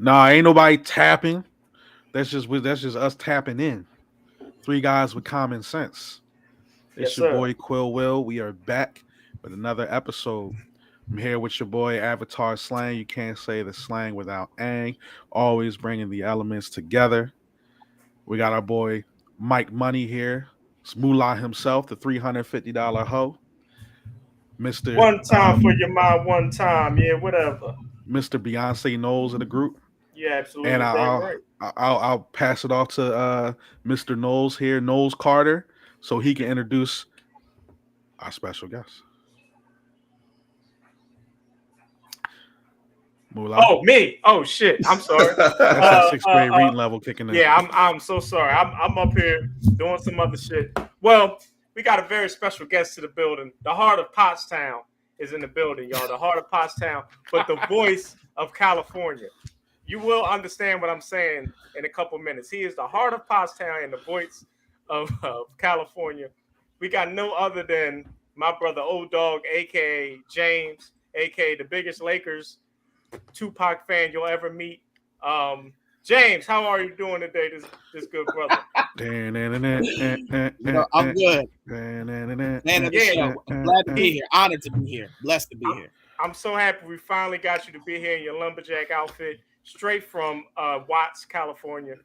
Nah, ain't nobody tapping. That's just us tapping in. Three guys with common sense. Yes, It's your sir. boy Quill Will. We are back with another episode. I'm here with your boy Avatar Slang. You can't say the slang without Ang. Always bringing the elements together. We got our boy Mike Money here. It's Moolah himself, the $350 hoe. Mister One time for your mind, one time. Yeah, whatever. Mister Beyonce Knowles in the group, Yeah, and absolutely. Damn right. I'll pass it off to Mister Knowles here, Knowles Carter, so he can introduce our special guest. Moolah. Oh, me. Oh shit. I'm sorry. That's that Uh, sixth uh, grade uh. reading level kicking in. Yeah, I'm so sorry. I'm up here doing some other shit. Well, we got a very special guest to the building. The heart of Pottstown is in the building, y'all. The heart of Pottstown, but the voice of California. You will understand what I'm saying in a couple minutes. He is the heart of Pottstown and the voice of California. We got no other than my brother Old Dog, aka James, aka the biggest Lakers Tupac fan you'll ever meet. James, how are you doing today, this good brother? I'm good. Man of the Yeah, show. I'm glad to be here. Honored to be here. Blessed to be here. I'm so happy we finally got you to be here in your lumberjack outfit, straight from Watts, California.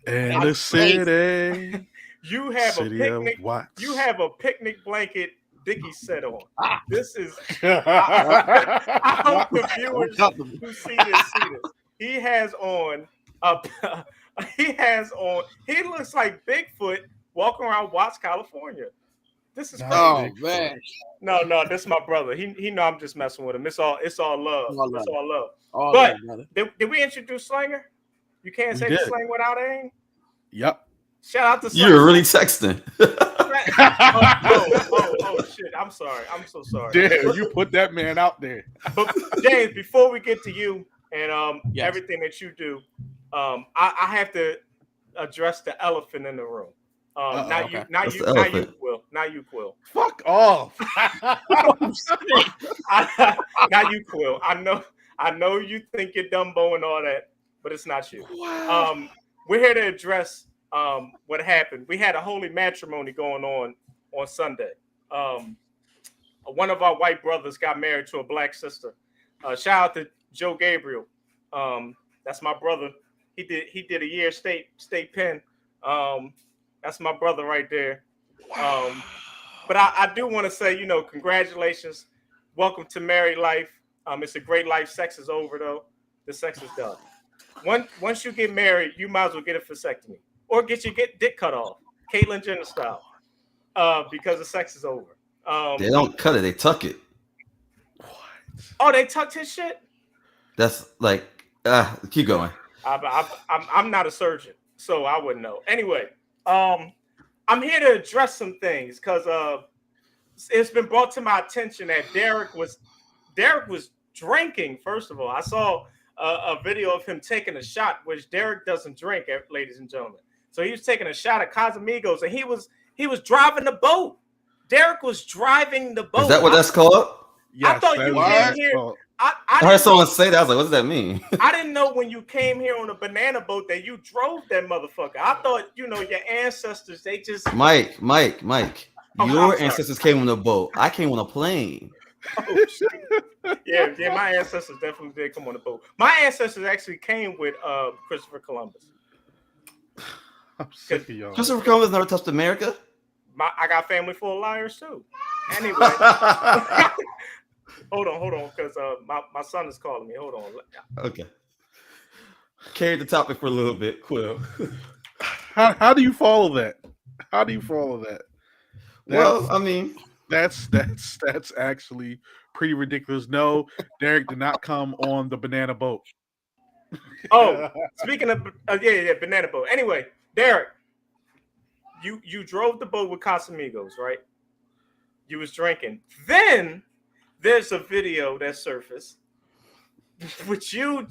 In the city, You have a city picnic. of Watts. You have a picnic blanket Dickie set on. This is. I hope the viewers who see this. He has on a. He has on. He looks like Bigfoot walking around Watts, California. This is crazy. Oh man. No, this is my brother. He know I'm just messing with him. It's all love. It's all love. All But right, did we introduce Slanger? You can't We say did. the slang without aim. Yep. Shout out to You Slanger. were really texting. oh shit! I'm sorry. I'm so sorry. Damn, you put that man out there. But James, before we get to you and Yes. everything that you do, I have to address the elephant in the room. Not okay. What's the you, elephant? Quill. Not you, Quill. Fuck off. Not you, Quill. I know you think you're Dumbo and all that, but it's not you. We're here to address what happened. We had a holy matrimony going on Sunday. One of our white brothers got married to a black sister. Shout out to Joe Gabriel. That's my brother. He did a year state pen. That's my brother right there. But I do want to say, congratulations. Welcome to married life. It's a great life. Sex is over though. The sex is done. Once you get married, you might as well get a vasectomy or get your dick cut off, Caitlyn Jenner style, because the sex is over. They don't cut it; they tuck it. Oh, they tucked his shit. That's like, keep going. I'm not a surgeon, so I wouldn't know. Anyway, I'm here to address some things because it's been brought to my attention that Derek was drinking. First of all, I saw a video of him taking a shot, which Derek doesn't drink, ladies and gentlemen. So he was taking a shot at Casamigos, and he was driving the boat. Derek was driving the boat. Is that what that's called? Yes, I thought that you is came what here. it's called. I heard someone say that. I was like, what does that mean? I didn't know when you came here on a banana boat that you drove that motherfucker. I thought, your ancestors, they just... Mike. Oh, I'm Your sorry. ancestors came on a boat. I came on a plane. Oh, shit. Yeah, my ancestors definitely did come on the boat. My ancestors actually came with Christopher Columbus. I'm sick of y'all. Christopher Columbus never touched America. I got family full of liars too. Anyway, hold on, because my son is calling me. Hold on. Okay. Carry the topic for a little bit, Quill. How do you follow that? How do you follow that? Well, I mean, that's actually pretty ridiculous. No, Derek did not come on the banana boat. Oh, speaking of banana boat. Anyway, Derek, you drove the boat with Casamigos, right? You was drinking. Then there's a video that surfaced with you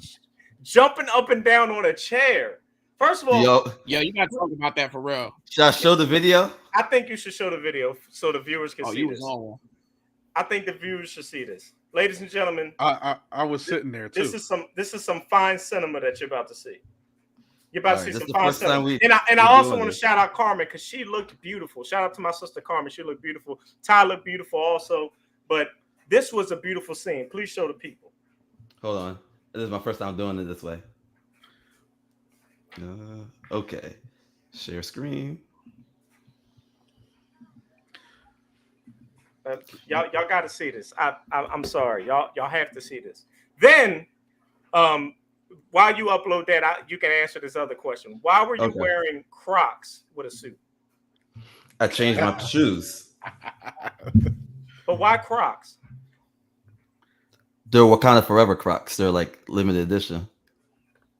jumping up and down on a chair. First of all, yo, you gotta talk about that for real. Should I show the video? I think you should show the video so the viewers can see you this. was on one. I think the viewers should see this. ladies and gentlemen, I was sitting there too. This is some fine cinema that you're about to see. You're about to see some fine first time cinema. And I also want to shout out Carmen because she looked beautiful. Shout out to my sister Carmen. She looked beautiful. Ty looked beautiful also. But this was a beautiful scene. Please show the people. Hold on. This is my first time doing it this way. Okay. Share screen. Y'all got to see this. I'm sorry. Y'all have to see this. Then, while you upload that, you can answer this other question. Why were you wearing Crocs with a suit? I changed my shoes. But why Crocs? They're Wakanda Forever Crocs. They're like limited edition.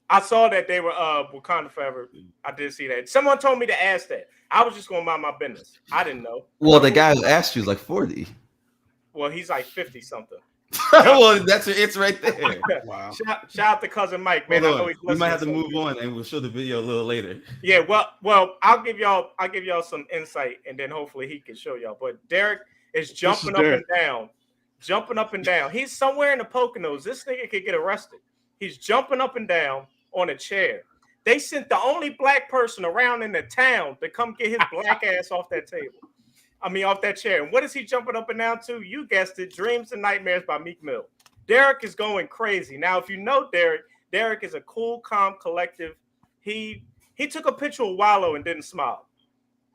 I saw that they were Wakanda Forever. I did see that. Someone told me to ask that. I was just going to mind my business. I didn't know. Well, the guy who asked you is like 40. Well, he's like 50 something. Well, it's right there. Wow. Shout out to cousin Mike, man. I know he's listening. We might have to move on, and we'll show the video a little later. Yeah, well, I'll give y'all some insight, and then hopefully he can show y'all. But Derek is jumping up and down. He's somewhere in the Poconos. This nigga could get arrested. He's jumping up and down on a chair. They sent the only black person around in the town to come get his black ass off that table. I mean, off that chair. And what is he jumping up and down to? You guessed it. Dreams and Nightmares by Meek Mill. Derek is going crazy. Now, if you know Derek is a cool, calm, collective. He took a picture of Wallow and didn't smile.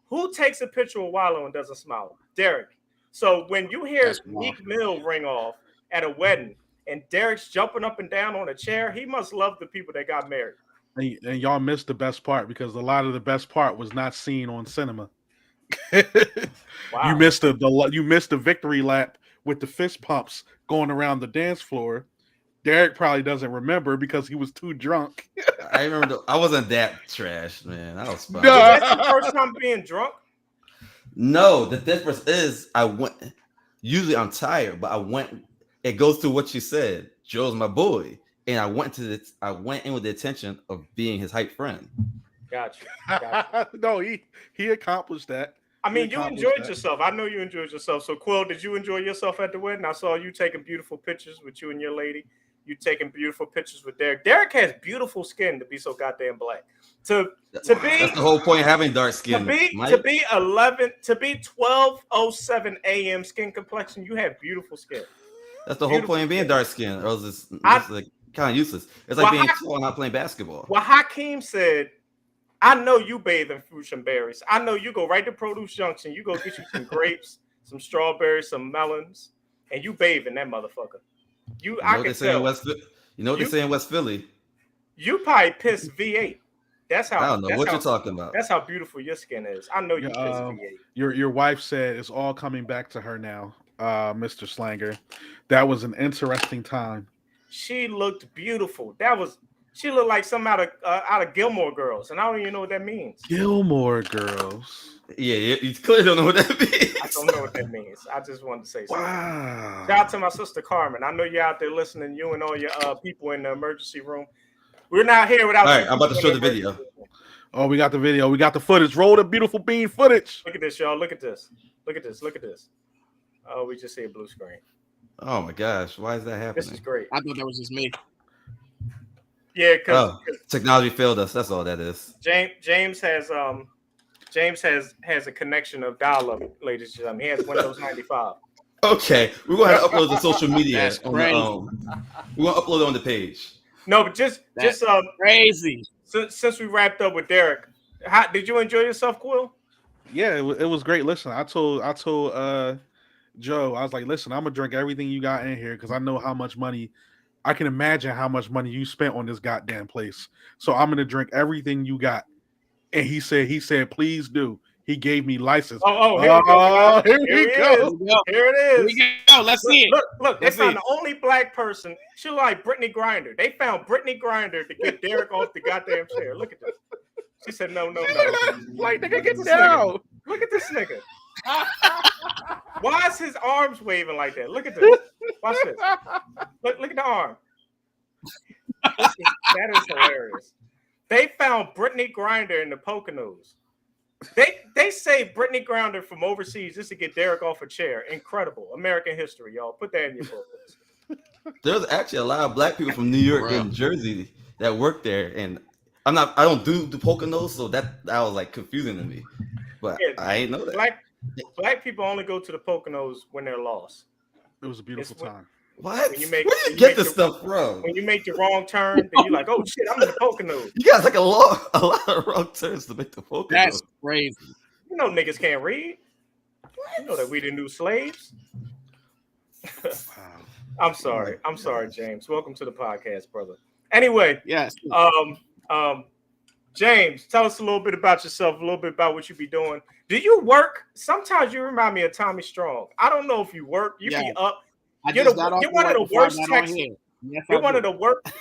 Who takes a picture of Wallow and doesn't smile? Derek. So when you hear Meek Mill ring off at a wedding and Derek's jumping up and down on a chair, he must love the people that got married. And y'all missed the best part because a lot of the best part was not seen on cinema. Wow. You missed the victory lap with the fist pumps going around the dance floor. Derek probably doesn't remember because he was too drunk. I remember. I wasn't that trash, man. I was fine. Was that your first time being drunk? No, the difference is I went. Usually I'm tired, but I went. It goes to what you said. Joe's my boy, and I went in with the intention of being his hype friend. Gotcha. No, he accomplished that. I mean, you enjoyed yourself. I know you enjoyed yourself. So, Quill, did you enjoy yourself at the wedding? I saw you taking beautiful pictures with you and your lady. You taking beautiful pictures with Derek. Derek has beautiful skin to be so goddamn black. That's the whole point of having dark skin. To be 12:07 a.m. skin complexion, you have beautiful skin. That's the whole point of being dark skin, or else it's like kind of useless. It's like being tall and not playing basketball. Well, Hakeem said, I know you bathe in fruits and berries. I know you go right to Produce Junction. You go get you some grapes, some strawberries, some melons, and you bathe in that motherfucker. I can tell. You know what they say in West Philly? You probably piss V8. That's how. I don't know what you're talking about. That's how beautiful your skin is. I know you piss V8. Your wife said it's all coming back to her now, Mr. Slanger. That was an interesting time. She looked beautiful. She looked like something out of Gilmore Girls, and I don't even know what that means. Gilmore Girls. Yeah, you clearly don't know what that means. I don't know what that means. I just wanted to say something. Wow. Shout out to my sister Carmen. I know you're out there listening, you and all your people in the emergency room. We're not here without. All right, I'm about to show the video. Oh, we got the video. We got the footage. Roll the beautiful bean footage. Look at this, y'all. Look at this. Look at this. Look at this. Oh, we just see a blue screen. Oh my gosh, why is that happening? This is great. I thought that was just me. Yeah, because technology failed us. That's all that is. James has a connection of dial-up, ladies and gentlemen. He has Windows 95. Okay, we're gonna have to upload the social media. We're gonna upload it on the page. No, but just crazy. Since we wrapped up with Derek, did you enjoy yourself, Quill? Yeah, it was great. Listen, I told Joe, I was like, listen, I'm gonna drink everything you got in here because I know how much money. I can imagine how much money you spent on this goddamn place. So I'm gonna drink everything you got. And he said, please do. He gave me license. Here we go. Here it is. Here we go. Let's see it. Look, they found the only black person. She looked like Brittany Griner. They found Brittany Griner to get Derek off the goddamn chair. Look at this. She said, no. Like, nigga, get down. Look at this nigga. Why is his arms waving like that? Look at this. Watch this. Look at the arm. That is hilarious. They found Brittany Griner in the Poconos. They saved Brittany Griner from overseas just to get Derek off a chair. Incredible. American history, y'all. Put that in your book. There's actually a lot of black people from New York and Jersey that work there, and I don't do the Poconos, so that was like confusing to me. But Yeah, I ain't know that. Black people only go to the Poconos when they're lost. It was a beautiful time. What? When you make, Where do you get this stuff from? When you make the wrong turn, then you're like, oh shit, I'm in the Poconos. You guys like a lot of wrong turns to make the Poconos. That's crazy. You know niggas can't read. You know that we the new slaves. Wow. I'm sorry, James. Welcome to the podcast, brother. Anyway, Yes. James, tell us a little bit about yourself, a little bit about what you be doing. Do you work? Sometimes you remind me of Tommy Strong. I don't know if you work. You be up. You're one of the worst texters. You're one of the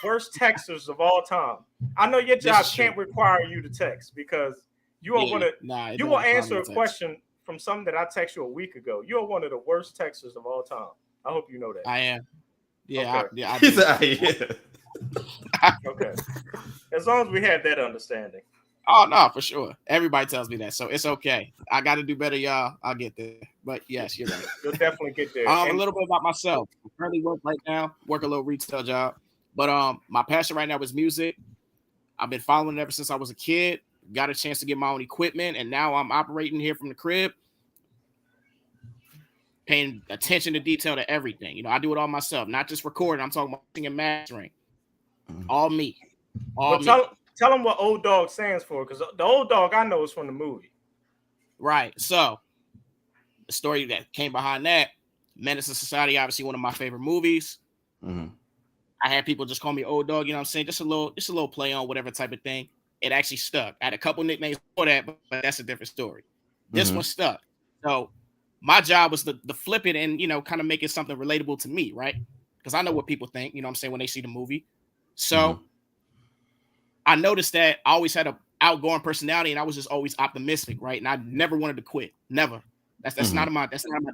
worst texters of all time. I know your job can't require you to text because you are one of you will answer a question from something that I text you a week ago. You are one of the worst texters of all time. I hope you know that. I am. Yeah, okay. I do. Okay. As long as we have that understanding. Oh no, for sure. Everybody tells me that, so it's okay. I got to do better, y'all. I'll get there. But yes, you're right. You'll definitely get there. A little bit about myself. I currently work right now. Work a little retail job, but my passion right now is music. I've been following it ever since I was a kid. Got a chance to get my own equipment, and now I'm operating here from the crib, paying attention to detail to everything. You know, I do it all myself, not just recording. I'm talking about mixing and mastering. All me. All me. Tell them what Old Dog stands for, because the Old Dog I know is from the movie. Right. So the story that came behind that, Menace to Society, obviously one of my favorite movies. Mm-hmm. I had people just call me Old Dog, you know what I'm saying? Just a little play on whatever type of thing. It actually stuck. I had a couple nicknames for that, but that's a different story. This one stuck. So my job was to flip it and, you know, kind of make it something relatable to me, right? Because I know what people think, you know what I'm saying, when they see the movie. So I noticed that I always had an outgoing personality and I was just always optimistic, right? And I never wanted to quit. Never. That's not in my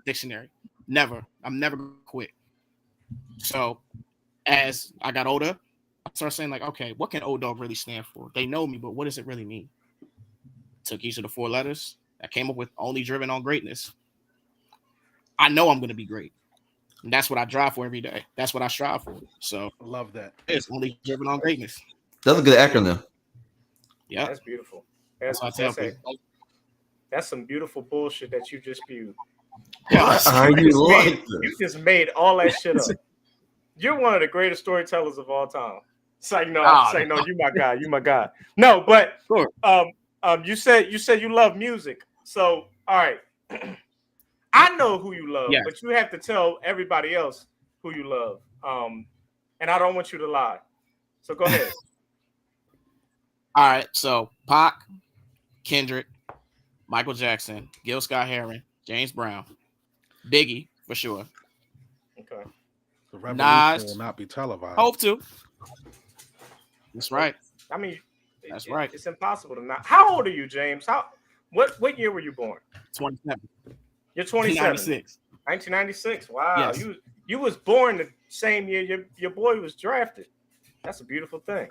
dictionary. Never. I'm never gonna quit. So as I got older, I started saying, like, okay, what can Old Dog really stand for? They know me, but what does it really mean? Took each of the 4 letters. I came up with only driven on greatness. I know I'm gonna be great. And that's what I drive for every day. That's what I strive for. So I love that. It's only driven on greatness. That's a good acronym. Yeah, that's beautiful. That's some beautiful bullshit that you just spewed. You just made all that shit up. You're one of the greatest storytellers of all time. It's like no, you my guy. No, but sure. You said you love music. So all right, I know who you love, but you have to tell everybody else who you love. And I don't want you to lie. So go ahead. All right, so Pac, Kendrick, Michael Jackson, Gil Scott-Heron, James Brown, Biggie for sure. Okay. The revolution Nas will not be televised. Hope to. That's right. I mean, that's right. It's impossible to not. How old are you, James? What year were you born? 27. You're 27. 1996. Wow. Yes. You was born the same year your boy was drafted. That's a beautiful thing.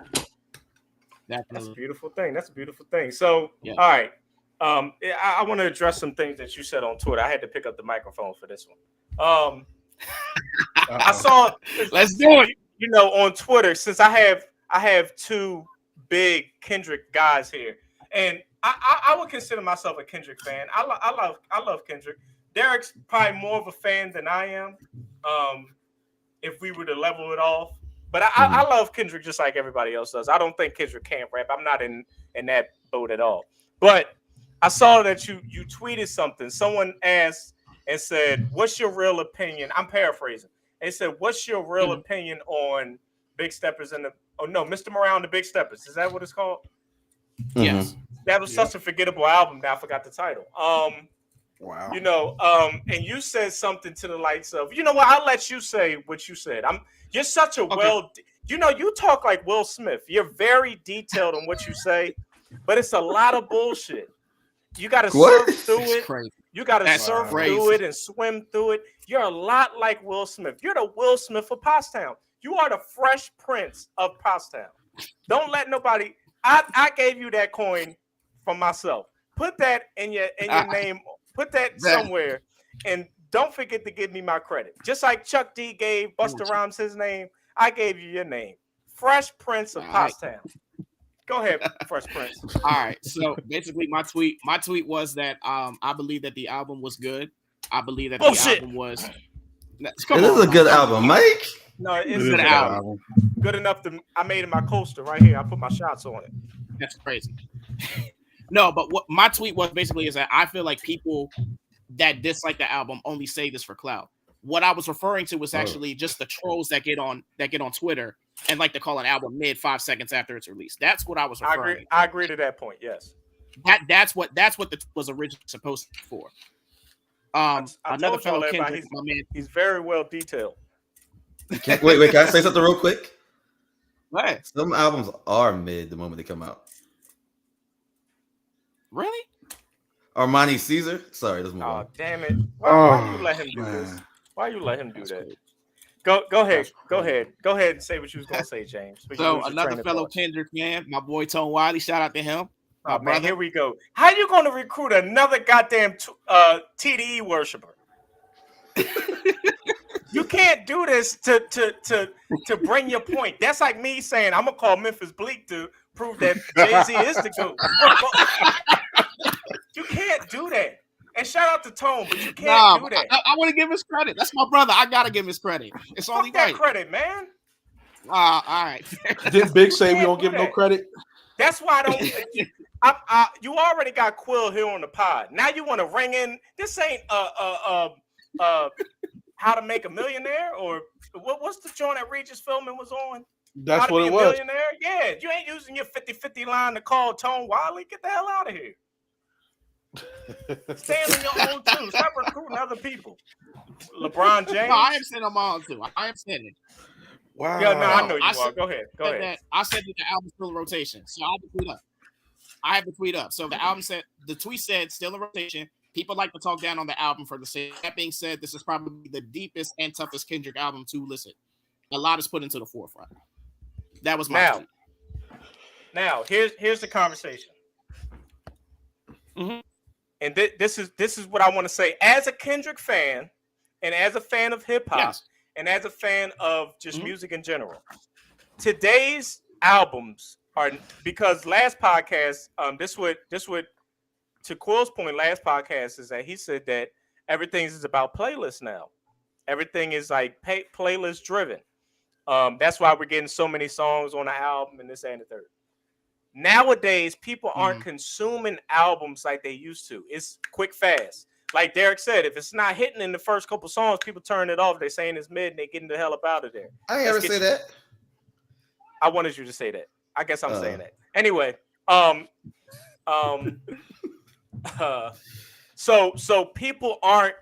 That's a beautiful thing. That's a beautiful thing. So, all right. I want to address some things that you said on Twitter. I had to pick up the microphone for this one. I saw. Let's do it. You know, on Twitter, since I have 2 big Kendrick guys here, and I would consider myself a Kendrick fan. I love Kendrick. Derek's probably more of a fan than I am. If we were to level it off. But I love Kendrick just like everybody else does. I don't think Kendrick can't rap. I'm not in that boat at all. But I saw that you tweeted something. Someone asked and said, "What's your real opinion?" I'm paraphrasing. They said, "What's your real opinion on Big Steppers and Mr. Morale and the Big Steppers?" Is that what it's called? Yes. That was such a forgettable album that I forgot the title. Wow. You know, and you said something to the likes of, you know what? I'll let you say what you said. You're such a you talk like Will Smith. You're very detailed on what you say, but it's a lot of bullshit. You got to surf through it. Crazy. You got to surf through it and swim through it. You're a lot like Will Smith. You're the Will Smith of Pottstown. You are the Fresh Prince of Pottstown. Don't let nobody. I gave you that coin from myself. Put that in your name. Put that somewhere and don't forget to give me my credit. Just like Chuck D gave Busta Rhymes his name, I gave you your name. Fresh Prince of Pottstown. Go ahead, Fresh Prince. All right. So basically, my tweet was that I believe that the album was good. I believe that the album was. It is a good album, Mike. No, it's It a good is album. Good enough to. I made it my coaster right here. I put my shots on it. That's crazy. No, but what my tweet was basically is that I feel like people that dislike the album only say this for clout. What I was referring to was actually just the trolls that get on Twitter and like to call an album mid 5 seconds after it's released. That's what I was referring to. I agree to that point. Yes. That's what the was originally supposed to be for. Another fellow Kendrick, my man. He's very well detailed. Wait, can I say something real quick? What? Some albums are mid the moment they come out. Really? Armani Caesar? Sorry, let's move on. Oh, damn it. Why you let him do this? Why you let him do that? Go ahead. Go ahead and say what you was gonna say, James. So another fellow Kendrick man, my boy Tone Wiley, shout out to him. Oh, man, here we go. How you gonna recruit another goddamn TDE worshiper? You can't do this to bring your point. That's like me saying I'm gonna call Memphis Bleak to prove that Jay-Z is the GOAT. You can't do that. And shout out to Tone, but you can't do that. I want to give his credit. That's my brother. I gotta give his credit. It's only right. Credit, man. All right. Didn't Big say we don't give no credit? That's why I don't. You already got Quill here on the pod. Now you want to ring in. This ain't How to Make a Millionaire or what's the joint that Regis Philbin was on? That's what it was. Millionaire? Yeah, you ain't using your 50-50 line to call Tone Wiley. Get the hell out of here. Stand on your own too. Stop recruiting other people. LeBron James. No, I am saying I'm on too. I am saying it. Wow. Yeah, no, I know you are. Go ahead. I said that the album's still in rotation. So I have the tweet up. So the tweet said still in rotation. People like to talk down on the album for the sake. That being said, this is probably the deepest and toughest Kendrick album to listen. A lot is put into the forefront. That was my tweet. Now here's the conversation. Mm-hmm. And this is what I want to say as a Kendrick fan, and as a fan of hip hop, and as a fan of just music in general. Today's albums are, because last podcast, this would to Quill's point, last podcast is that he said that everything is about playlists now. Everything is like playlist driven. That's why we're getting so many songs on the album and this and the third. Nowadays, people aren't consuming albums like they used to. It's quick, fast. Like Derek said, if it's not hitting in the first couple songs, people turn it off. They're saying it's mid and they're getting the hell up out of there. I ain't ever say that. I wanted you to say that. I guess I'm saying that. Anyway, so people aren't,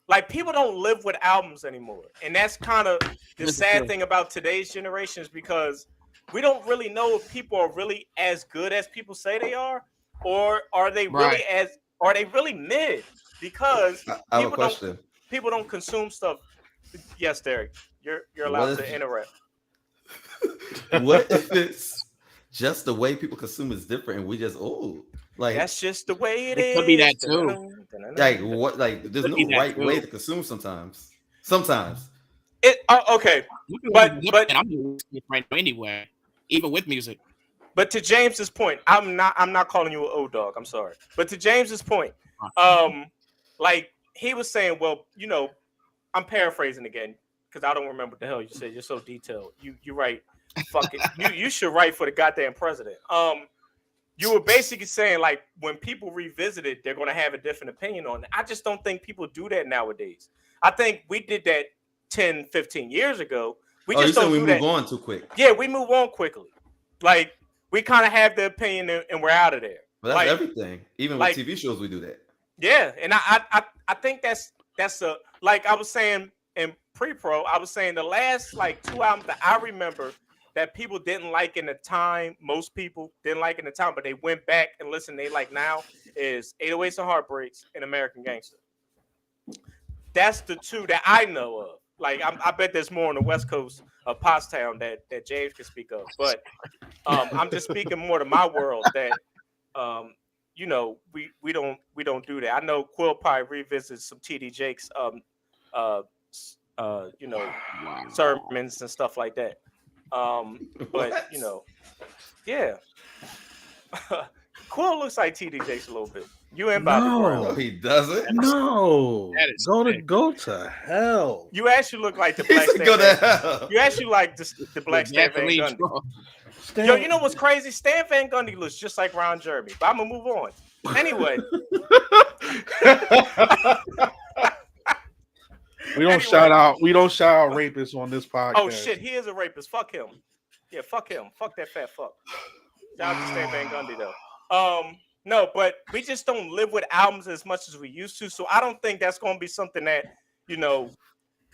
like, people don't live with albums anymore. And that's kind of the sad thing about today's generation, is because we don't really know if people are really as good as people say they are, or are they really mid? Because I have a question. People don't consume stuff. Yes, Derek, you're allowed to interrupt. What if it's just the way people consume is different and we just old? Like, that's just the way it is. Could be that too. Like what? Like there's no right way to consume sometimes. Sometimes. Okay, but I'm right anyway, even with music. But to James's point, I'm not calling you an old dog. I'm sorry. But to James's point, like he was saying, well, you know, I'm paraphrasing again because I don't remember what the hell you said. You're so detailed. You write, fuck it. You should write for the goddamn president. You were basically saying, like, when people revisit it, they're going to have a different opinion on it. I just don't think people do that nowadays. I think we did that 10, 15 years ago. We just don't do that. Move on too quick. Yeah, we move on quickly. Like, we kind of have the opinion and we're out of there. But that's like, everything. Even with TV shows, we do that. Yeah, and I think that's a, like I was saying in pre-pro, I was saying the last like 2 albums that I remember that people didn't like in the time, most people didn't like in the time, but they went back and listened, they like now, is 808s and Heartbreaks and American Gangster. That's the two that I know of. Like, I bet there's more on the West Coast of Pottstown that James can speak of. But I'm just speaking more to my world that, you know, we don't do that. I know Quill probably revisits some TD Jakes you know, Wow. sermons and stuff like that. But What? you know, yeah. Quill looks like TD Jakes a little bit. You and Bobby Brown. No, No, he doesn't. no. That is sick. Go to hell. You actually look like the He Black said, "Go Stan to Van. hell." You actually like the Black Stan Van Gasoline Gundy. truck. Yo, you know what's crazy? Stan Van Gundy looks just like Ron Jeremy. But I'm gonna move on. Anyway, We don't shout out rapists on this podcast. oh shit, he is a rapist. Fuck him. Yeah, fuck him. Fuck that fat fuck. Shout out to Stan Van Gundy though. No, but we just don't live with albums as much as we used to. So I don't think that's gonna be something that, you know,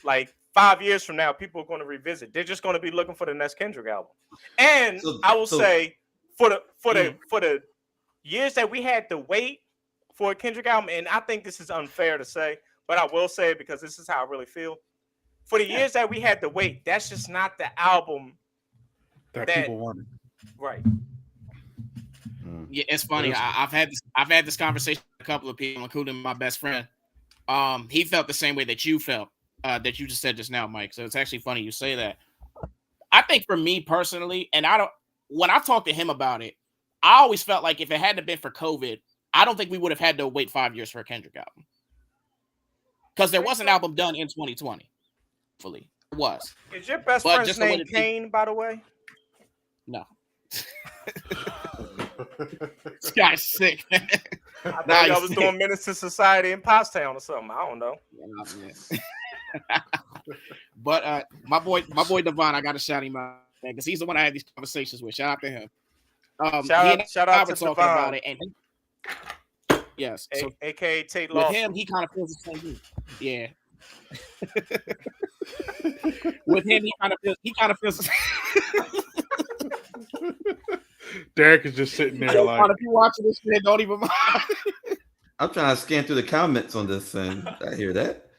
like 5 years from now, people are going to revisit. They're just going to be looking for the next Kendrick album. And I will say, for the years that we had to wait for a Kendrick album, and I think this is unfair to say, but I will say it because this is how I really feel. For the years that we had to wait, that's just not the album that people wanted. Right. Yeah, it's funny. I've had this conversation with a couple of people, including my best friend. He felt the same way that you felt, that you just said just now, Mike. So it's actually funny you say that. I think for me personally, and when I talked to him about it, I always felt like if it hadn't been for COVID, I don't think we would have had to wait 5 years for a Kendrick album. Because there was an album done in 2020. Hopefully, it was. Is your best friend's name Kane, by the way? No. This guy's sick. I thought I was doing Menace to Society in Pottstown or something. I don't know. But my boy Devon, I gotta shout him out because he's the one I had these conversations with. Shout out to him. Shout out to talking Devon. about it, and yes, so aka Tate with Lawson. him, he kind of feels the same way. Yeah. With him, he kind of feels. Derek is just sitting there like, if you watching this shit, don't even mind. I'm trying to scan through the comments on this, and I hear that.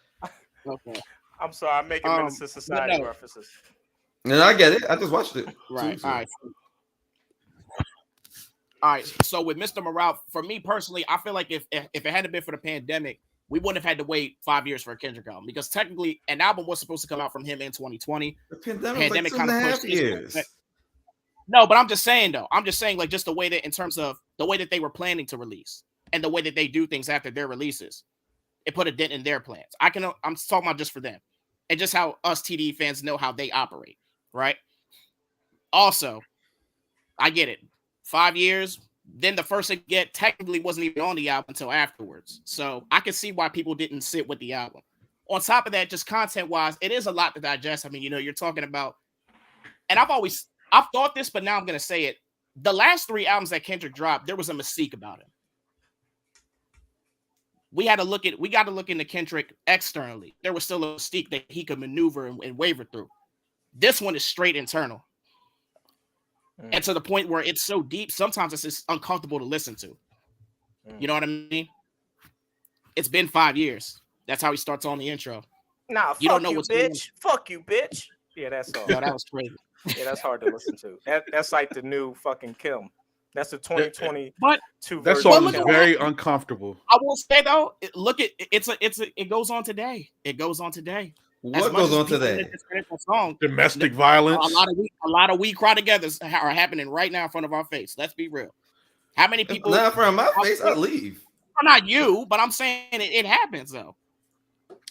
Okay. I'm sorry, I'm making Menace to Society references. And I get it. I just watched it. Right. All right. So with Mr. Morale, for me personally, I feel like if it hadn't been for the pandemic, we wouldn't have had to wait 5 years for a Kendrick album because technically an album was supposed to come out from him in 2020. The pandemic kind of pushed years. No, but I'm just saying though. I'm just saying like just the way that in terms of the way that they were planning to release and the way that they do things after their releases, it put a dent in their plans. I'm talking about just for them and just how us TD fans know how they operate, right? Also, I get it. 5 years, then the first it get technically wasn't even on the album until afterwards. So I can see why people didn't sit with the album. On top of that, just content-wise, it is a lot to digest. I mean, you're talking about, and I've thought this, but now I'm going to say it. The last 3 albums that Kendrick dropped, there was a mystique about him. We got to look into Kendrick externally. There was still a mystique that he could maneuver and waver through. This one is straight internal. And to the point where it's so deep, sometimes it's just uncomfortable to listen to. You know what I mean? It's been 5 years. That's how he starts on the intro. Nah, you don't know what's bitch. Fuck you, bitch. Yeah, that's all. No, that was crazy. Yeah, that's hard to listen to. That's like the new fucking Kim. That's the 2022 version. That song is very uncomfortable. I will say though, it goes on today. It goes on today. What goes on today? Domestic violence. A lot of we cry together are happening right now in front of our face. Let's be real. How many people? Not in front of my face. I leave. Not you, but I'm saying it happens though.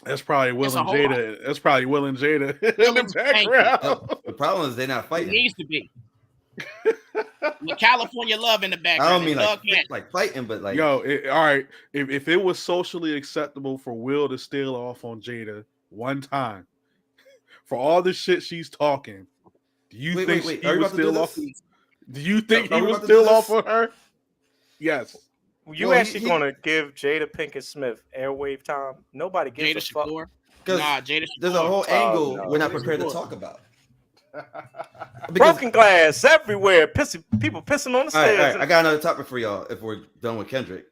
That's probably Will and Jada. That's probably Will and Jada in the background. The problem is they're not fighting. It needs to be. With California love in the background. I don't mean like fighting, but like all right. If it was socially acceptable for Will to steal off on Jada one time for all the shit she's talking, do you think he was still off? Do you think he was still off on her? Yes. You actually gonna give Jada Pinkett Smith airwave time? Nobody gives a fuck. Because there's a whole angle we're not prepared to talk about. Broken glass everywhere. People pissing on the stairs. All right. I got another topic for y'all if we're done with Kendrick.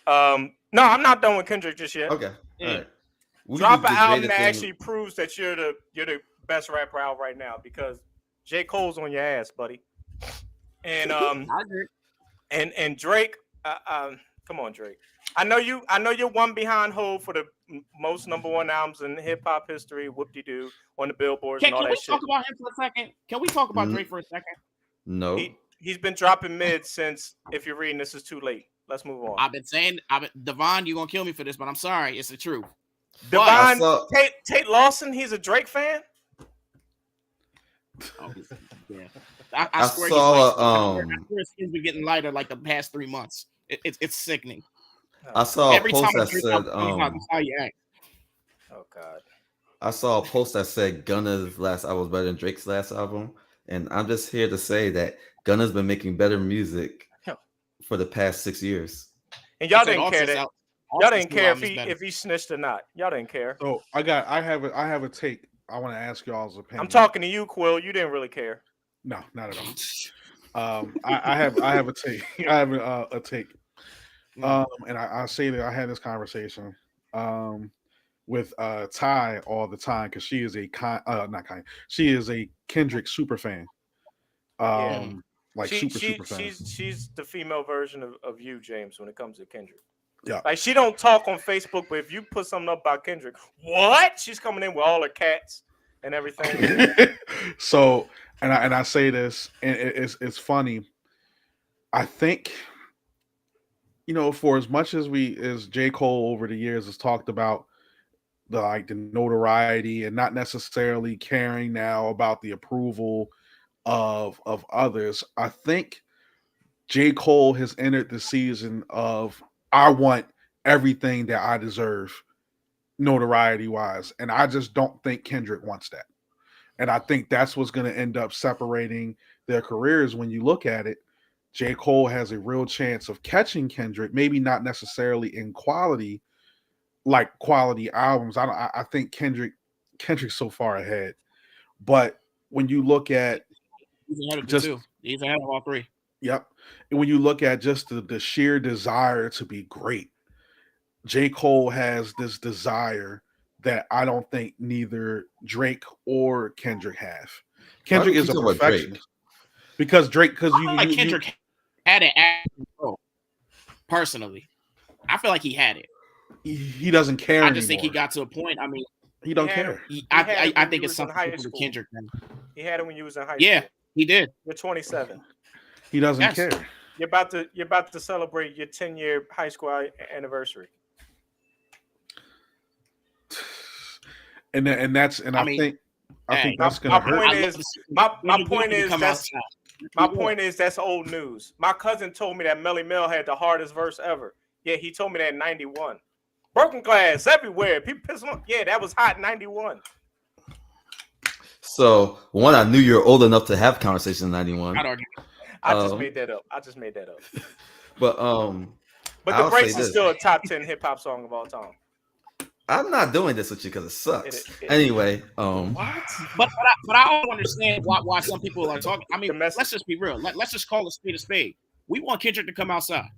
No, I'm not done with Kendrick just yet. Okay. All right. Drop an album that actually proves that you're the best rapper out right now because J. Cole's on your ass, buddy. And and Drake, come on, Drake. I know you're one behind Hov for the most #1 albums in hip hop history. Whoop-de-doo on the billboards and all Can we that shit. talk about him for a second? Can we talk about Mm. Drake for a second? No. He's been dropping mid since. If you're reading, this is too late. Let's move on. I've been saying, Devon, you're gonna kill me for this, but I'm sorry, it's the truth. Devon saw- Tate Lawson, he's a Drake fan. Oh, yeah. I swear saw, I swear his skin's been getting lighter like the past 3 months. It's sickening. I saw Every a post time I that drink, said, that's how you act. Oh God. I saw a post that said Gunna's last album was better than Drake's last album, and I'm just here to say that Gunna's been making better music for the past 6 years. And y'all didn't care that. Y'all didn't care if he snitched or not. Y'all didn't care. So I have a take. I want to ask y'all's opinion. I'm talking to you, Quill. You didn't really care. No, not at all. I have a take. I have a take. And I say that I had this conversation with Ty all the time because she is she is a Kendrick super fan. Like super fan. She's the female version of you, James, when it comes to Kendrick. Yeah. Like she don't talk on Facebook, but if you put something up about Kendrick, what? She's coming in with all her cats and everything. So, and I say this, and it's funny. I think, for as much as J. Cole over the years has talked about the notoriety and not necessarily caring now about the approval of others, I think J. Cole has entered the season of I want everything that I deserve notoriety wise. And I just don't think Kendrick wants that. And I think that's what's going to end up separating their careers. When you look at it, J. Cole has a real chance of catching Kendrick, maybe not necessarily in quality, like quality albums. I think Kendrick's so far ahead. But when you look at he's ahead of all three. Yep. And when you look at just the sheer desire to be great, J. Cole has this desire that I don't think neither Drake or Kendrick have. Kendrick is a perfectionist. Because Kendrick had it personally. I feel like he had it. He doesn't care. I just think he got to a point. I mean, he don't care. I think it's something for Kendrick. He had it when you was in high school. Yeah, he did. You're 27. He doesn't care. You're about to celebrate your 10-year high school anniversary. And I think that's gonna hurt. My point is that's old news. My cousin told me that Melly Mel had the hardest verse ever. Yeah, he told me that in 91. Broken glass everywhere. People pissing on. Yeah, that was hot in 91. So I knew you were old enough to have conversations in 91. I just made that up. But The Brace is still a top 10 hip hop song of all time. I'm not doing this with you because it sucks. Anyway, what? But I don't understand why some people are talking. I mean, let's just be real. Let's just call a spade a spade. We want Kendrick to come outside.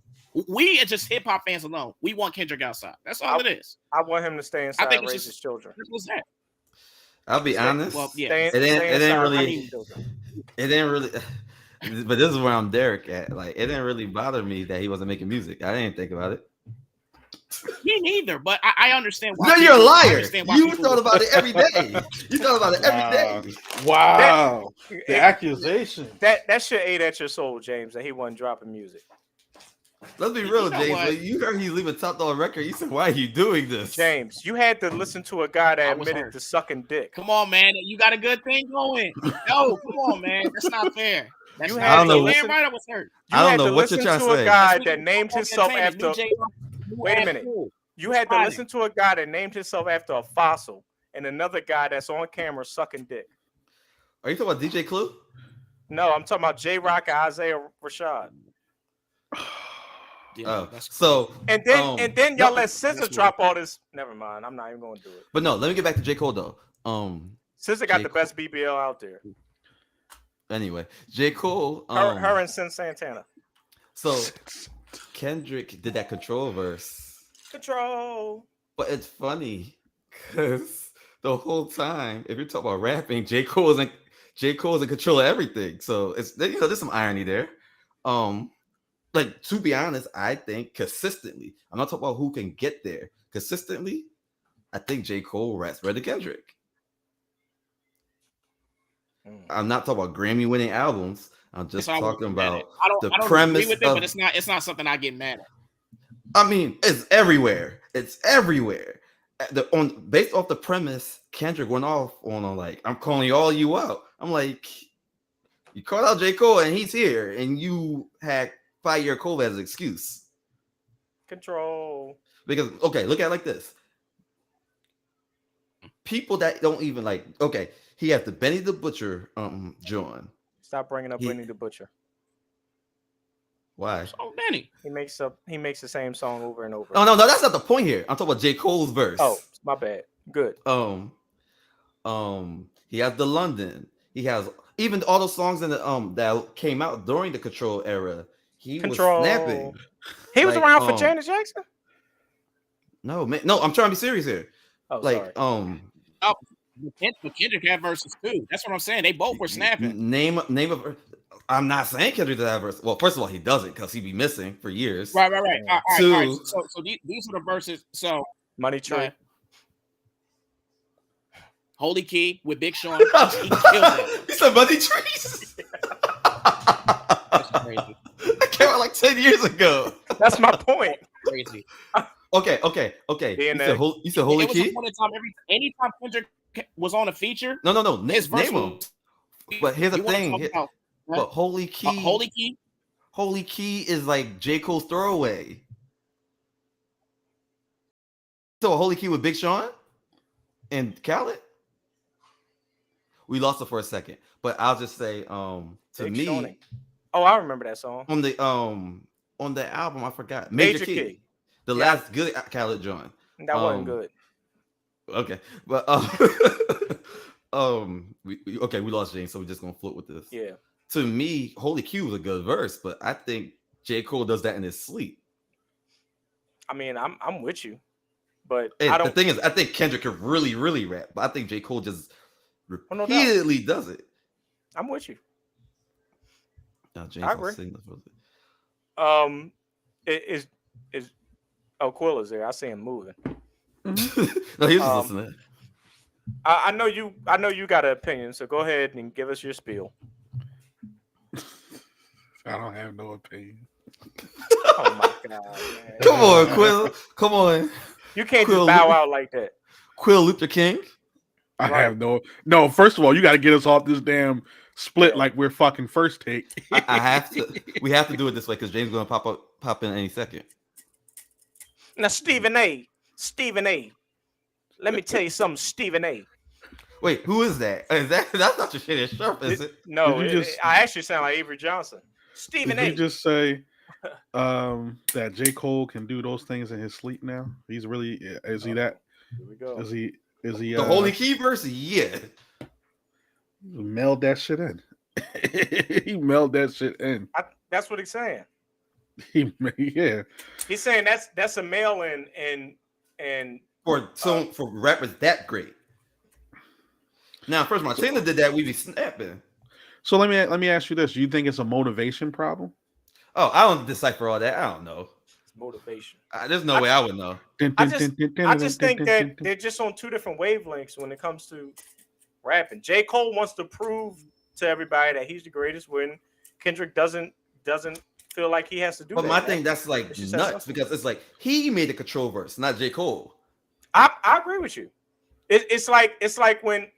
We as just hip hop fans alone, we want Kendrick outside. That's all it is. I want him to stay inside and raise his children. I'll be honest. Well, yeah. It didn't really. But this is where I'm Derek at. Like, it didn't really bother me that he wasn't making music. I didn't think about it. Me neither, but I understand why. No, you're a liar. You thought about it every day. You thought about it every day. Wow. The accusation. That shit ate at your soul, James, that he wasn't dropping music. Let's be real, James. You heard he's leaving Top Dog record. You said, why are you doing this? James, you had to listen to a guy that admitted to sucking dick. Come on, man. You got a good thing going. No, come on, man. That's not fair. I don't know what you're trying to say. A guy that named himself after. Wait a minute. You had to listen to a guy that named himself after a fossil and another guy that's on camera sucking dick. Are you talking about DJ Clue? No, I'm talking about J Rock and Isaiah Rashad. Yeah, so and then y'all let SZA drop all this. Never mind, I'm not even going to do it. But no, let me get back to J. Cole though. SZA got the best BBL out there. Anyway, J. Cole, her and Sin Santana. So Kendrick did that Control verse. Control. But it's funny because the whole time, if you're talking about rapping, J. Cole is in control of everything. So it's there's some irony there. like to be honest, I think consistently. I'm not talking about who can get there consistently. I think J. Cole raps better than Kendrick. I'm not talking about Grammy winning albums. I'm just I talking about the I don't agree premise with it, of. but it's not something I get mad at. I mean, it's everywhere. It's everywhere. Based off the premise, Kendrick went off on like, I'm calling all you out. I'm like, you called out J. Cole and he's here, and you had 5-year Cole as an excuse. Control. Because okay, look at it like this. People that don't even like, okay, he has the Benny the Butcher John. Stop bringing up Benny the Butcher. Why? So Benny. He makes the same song over and over. No, that's not the point here. I'm talking about J. Cole's verse. Oh, my bad. Good. He has the London. He has even all those songs in the that came out during the Control era. He was snapping. He was around for Janet Jackson? No, man. No, I'm trying to be serious here. Oh, like, sorry. Kendrick had verses too. That's what I'm saying. They both were snapping. Name of. I'm not saying Kendrick does have verse. Well, first of all, he doesn't because he'd be missing for years. Right. All right. So these are the verses. So Money Tree. Holy Key with Big Sean. He killed it. He said Money Trees. That's crazy. That came out like 10 years ago. That's my point. Crazy. Okay. You said Holy Key? Anytime Kendrick was on a feature. No. His verse name him. But here's the thing. But Holy Key. Holy Key is like J. Cole's throwaway. So Holy Key with Big Sean and Khaled. We lost it for a second, but I'll just say, to Big me, Shawny. Oh, I remember that song on the album. I forgot Major Key. The last good Khaled joint. That wasn't good. Okay, but we lost James, so we're just gonna float with this. Yeah. To me, Holy Q was a good verse, but I think J. Cole does that in his sleep. I mean, I'm with you, but The thing is, I think Kendrick could really, really rap, but I think J. Cole just repeatedly does it. I'm with you. No, James, I agree. Quill is there. I see him moving. No, he was listening. I know you got an opinion, so go ahead and give us your spiel. I don't have no opinion. Oh my god! Man. Come on, Quill. Come on. You can't just bow out like that. Quill Luther King. I have no. First of all, you got to get us off this damn split like we're fucking first take. I have to. We have to do it this way because James is going to pop in any second. Now, Stephen A. Let me tell you something, Stephen A. Wait, who is that? That's not your shit as sharp, is it? No, I actually sound like Avery Johnson. Stephen A. Did you just say that J. Cole can do those things in his sleep now? He's really is he that? Here we go. Is he the Holy Key verse? Yeah. Meld that shit in. He meld that shit in. That's what he's saying. Yeah. He's saying that's a mail and for rappers that great. Now, first Montana did that, we be snapping. So let me ask you this: do you think it's a motivation problem? Oh, I don't decipher all that. I don't know. It's motivation. There's no way I would know. I just think that they're just on two different wavelengths when it comes to rapping. J. Cole wants to prove to everybody that he's the greatest, when Kendrick doesn't feel like he has to do that. But my thing, that's like nuts, because it's like he made the Control verse, not J. Cole. I agree with you. It's like when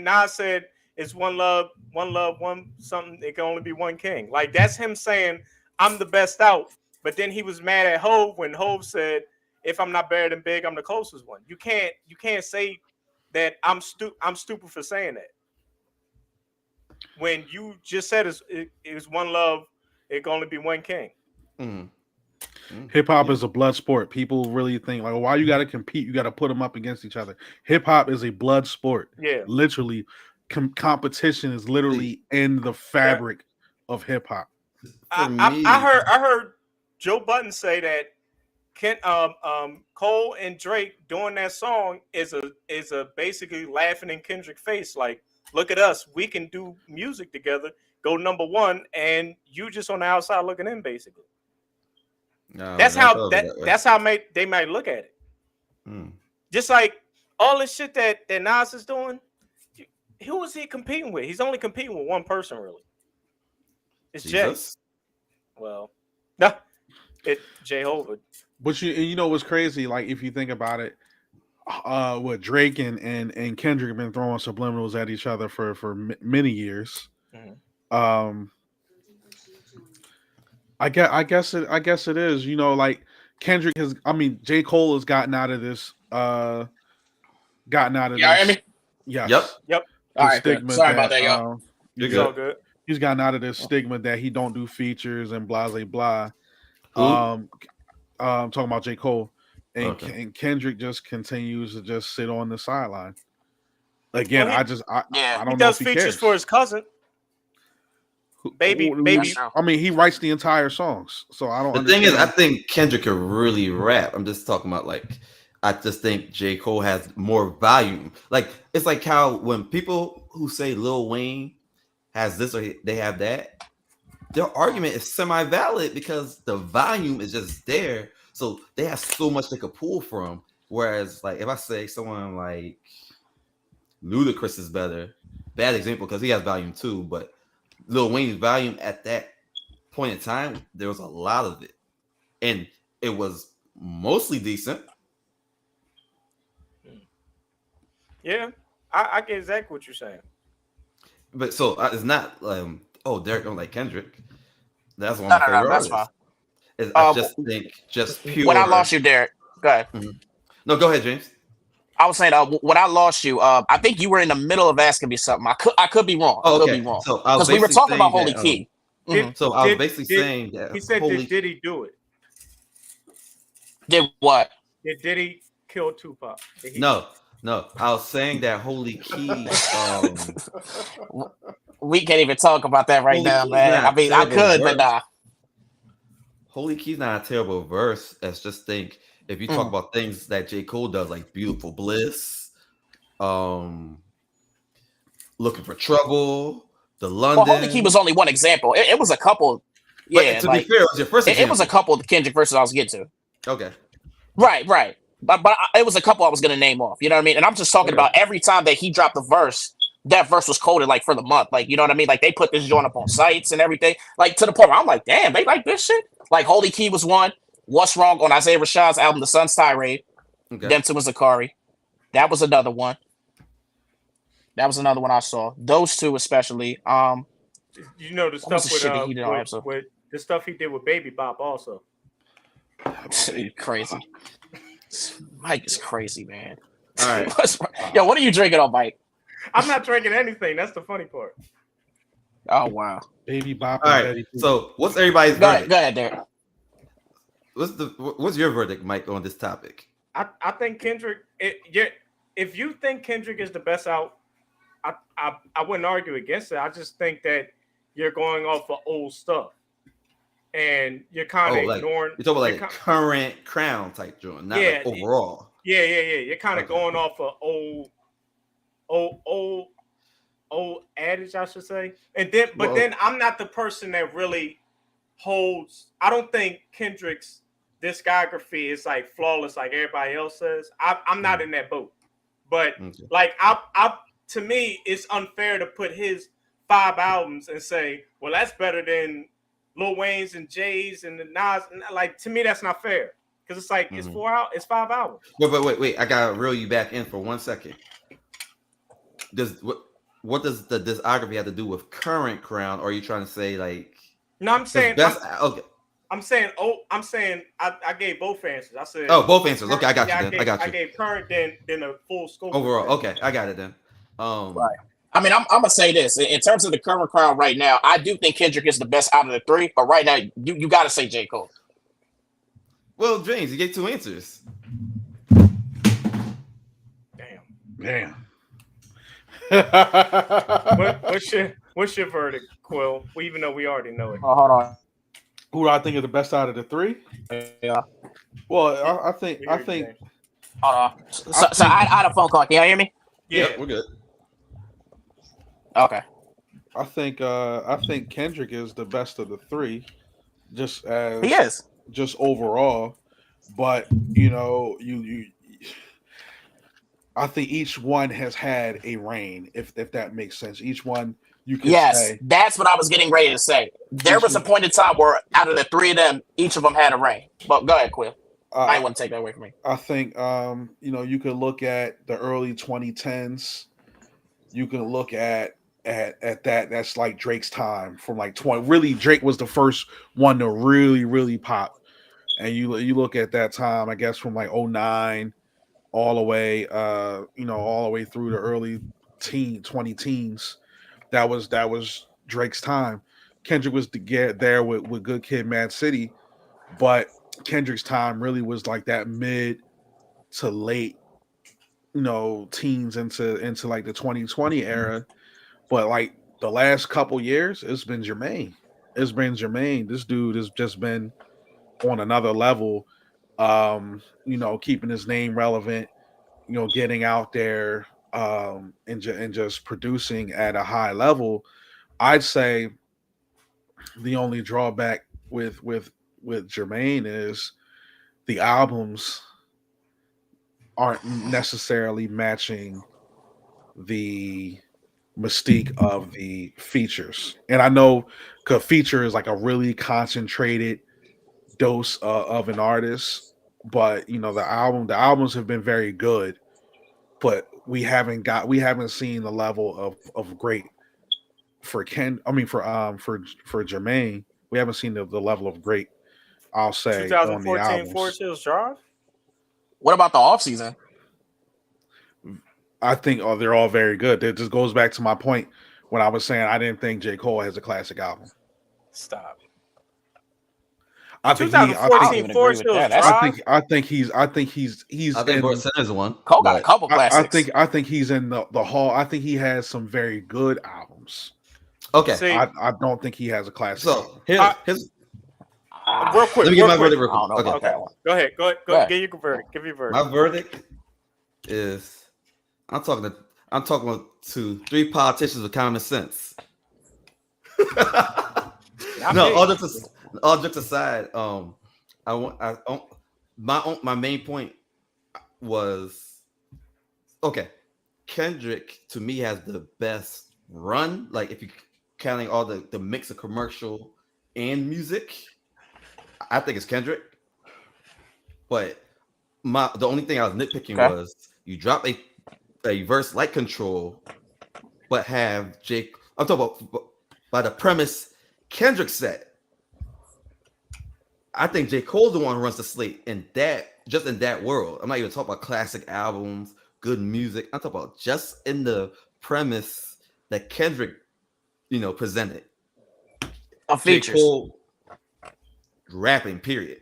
Nas said it's one love, one something. It can only be one king. Like, that's him saying I'm the best out. But then he was mad at Hove when Hove said, if I'm not better than Big, I'm the closest one. You can't say that I'm stupid for saying that. When you just said it's one love, it can only be one king. Hip hop is a blood sport. People really think like, why you got to compete? You got to put them up against each other. Hip hop is a blood sport. Yeah, literally, competition is literally in the fabric of hip hop. I heard Joe Budden say that Cole and Drake doing that song is a basically laughing in Kendrick's face, like, look at us, we can do music together, go number one, and you just on the outside looking in, basically. No, That's never how thought of it that way. that's how they might look at it. Just like all the shit that Nas is doing. Who is he competing with? He's only competing with one person, really. It's Jesus. Jay. Well, no, Jehovah. But you know what's crazy? Like if you think about it, what Drake and Kendrick have been throwing subliminals at each other for many years. I guess it is. You know, like Kendrick has. I mean, J. Cole has gotten out of this. Yeah, I mean, Yes. Yep. All right, Stigma good. Sorry that, about that, y'all. It's all good. He's gotten out of this stigma that he don't do features and blah blah blah. Who? Talking about J. Cole and, Okay. and Kendrick just continues to just sit on the sideline. Again, Well, I he don't know does if he features cares. for his cousin. Baby. I mean, he writes the entire songs, so I don't. The thing is, I understand. think Kendrick could really rap. I'm just talking about like, I just think J. Cole has more volume. Like it's like how when people who say Lil Wayne has this or they have that, their argument is semi-valid because the volume is just there. So they have so much they could pull from. Whereas, like, if I say someone like Ludacris is better, bad example because he has volume too, but Lil Wayne's volume at that point in time, there was a lot of it, and it was mostly decent. Yeah, I get exactly what you're saying. But so it's not Derek don't like Kendrick. That's one No, of my favorite that's fine. artists. I just think pure. When I lost you, Derek, go ahead. No, go ahead, James. I was saying, when I lost you, I think you were in the middle of asking me something. I could be wrong. Oh, okay. Could be wrong. So I was because we were basically talking about saying Holy that, Key. So I was basically saying that he said, Holy did he do it? Did what? Did he kill Tupac? No. I was saying that Holy Key. We can't even talk about that right Holy now, Key's man. not I mean, a I terrible could, but verse. nah. Holy Key's not a terrible verse. It's just think if you talk about things that J. Cole does, like Beautiful Bliss, Looking for Trouble, The London. Well, Holy Key was only one example. It was a couple. Yeah, But to be fair, it was your first example. It was a couple of the Kendrick verses I was getting to. Okay. Right. But it was a couple I was going to name off. You know what I mean? And I'm just talking about every time that he dropped a verse, that verse was coded like for the month. Like, you know what I mean? Like they put this joint up on sites and everything. Like to the point where I'm like, damn, they like this shit. Like Holy Key was one. What's Wrong on Isaiah Rashad's album, The Sun's Tirade. Okay. Dempsey was Zakari. That was another one. I saw. Those two especially. You know the stuff with the stuff he did with Baby Bop also. Crazy. Mike is crazy, man. All right. Yo, what are you drinking on, Mike? I'm not drinking anything. That's the funny part. Oh wow. Baby Bop. All right. So what's everybody's verdict? Go ahead, Derek. What's your verdict, Mike, on this topic? I think Kendrick. If you think Kendrick is the best out, I wouldn't argue against it. I just think that you're going off of old stuff, and you're kind of ignoring. You're talking about like current crown type joint, not like overall. Yeah. You're kind of going off of old adage, I should say. And then, then I'm not the person that really holds. I don't think Kendrick's discography is like flawless, like everybody else says. I'm not in that boat. But like, to me, it's unfair to put his 5 albums and say, well, that's better than Lil Wayne's and Jay's and the Nas. Like, to me, that's not fair because it's like it's 5 albums. Wait! I gotta reel you back in for 1 second. What does the discography have to do with current crown? Or are you trying to say like? No, I'm saying okay. I'm saying I gave both answers. I said both answers. Okay, I got you. I got you. I gave current then a full scope overall. Okay, I got it then. Right. I mean, I'm gonna say this in terms of the current crowd right now. I do think Kendrick is the best out of the 3, but right now you got to say J. Cole. Well, James, you gave 2 answers. Damn. What's your verdict, Quill? Well, even though we already know it. Oh, hold on. Who do I think is the best out of the 3? Yeah. Well, I think. Hold on. So I had a phone call. Can you hear me? Yeah, we're good. Okay. I think Kendrick is the best of the 3. Just as he is. just overall. But you I think each one has had a reign, if that makes sense. Each one you could Yes, say that's what I was getting ready to say. There each was a one. point in time where out of the three of them, each of them had a ring. But go ahead, Quill. I Uh, ain't want to take that away from me. I think you could look at the early 2010s. You can look at that. That's like Drake's time from like 20. Really, Drake was the first one to really pop. And you look at that time, I guess from like '09 all the way all the way through the early 20 teens. That was Drake's time. Kendrick was to get there with Good Kid, Mad City, but Kendrick's time really was like that mid to late, teens into like the 2020 era. But like the last couple years, it's been Jermaine. It's been Jermaine. This dude has just been on another level. Keeping his name relevant, getting out there, and just producing at a high level. I'd say the only drawback with Jermaine is the albums aren't necessarily matching the mystique of the features. And I know because feature is like a really concentrated dose of an artist, but the albums have been very good, but we haven't seen the level of great for Ken. I mean for Jermaine, we haven't seen the level of great. I'll say on the 2014 albums. Forest Hills Drive. What about the off season? I think they're all very good. It just goes back to my point when I was saying I didn't think J. Cole has a classic album. Stop. I think he. I I don't think. 2014 even agree Forest with Hills that. That's I think. Drive. I think he's. I think he's I think Bart in. Center is one, Cole got a but couple I, I classics. think. I think he's in the hall. I think he has some very good albums. okay. See, I don't think he has a classic album. So here's I, here's real Ah, quick, let me get real my quick. verdict real I don't know quick. about Okay, Okay, that one. go ahead. Go Go ahead. get your verdict. Give your my verdict. verdict is I'm talking to three politicians with common sense. Not No, me. all jokes aside, my main point was okay. Kendrick to me has the best run. Like if you counting all the mix of commercial and music, I think it's Kendrick. But the only thing I was nitpicking Okay. was you drop a verse like Control, but have Jake. I'm talking about by the premise Kendrick set. I think J. Cole's the one who runs the slate in that world. I'm not even talking about classic albums, good music. I'm talking about just in the premise that Kendrick, presented. Of J. features. Cole rapping, period.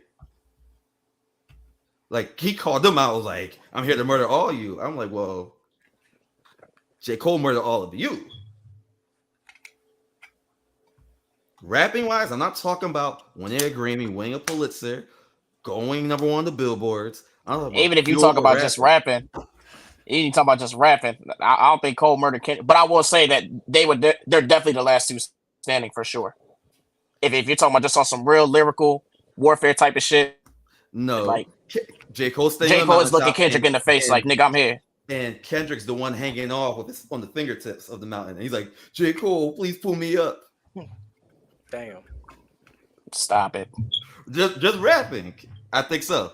Like he called them out, was like, I'm here to murder all you. I'm like, well, J. Cole murdered all of you. Rapping wise, I'm not talking about winning a Grammy, winning a Pulitzer, going number one on the billboards. I'm talking Even about if you talk pure about just rapping. rapping, even you talk about just rapping, I don't think Cole murdered Kendrick. But I will say that they're definitely the last two standing for sure. If you're talking about just on some real lyrical warfare type of shit, No, like J. Cole staying J. on the Cole is looking mountaintop, Kendrick in the face, like and nigga, I'm here. and Kendrick's the one hanging off on the fingertips of the mountain. And he's like, J. Cole, please pull me up. Damn. Stop it. Just rapping. I think so.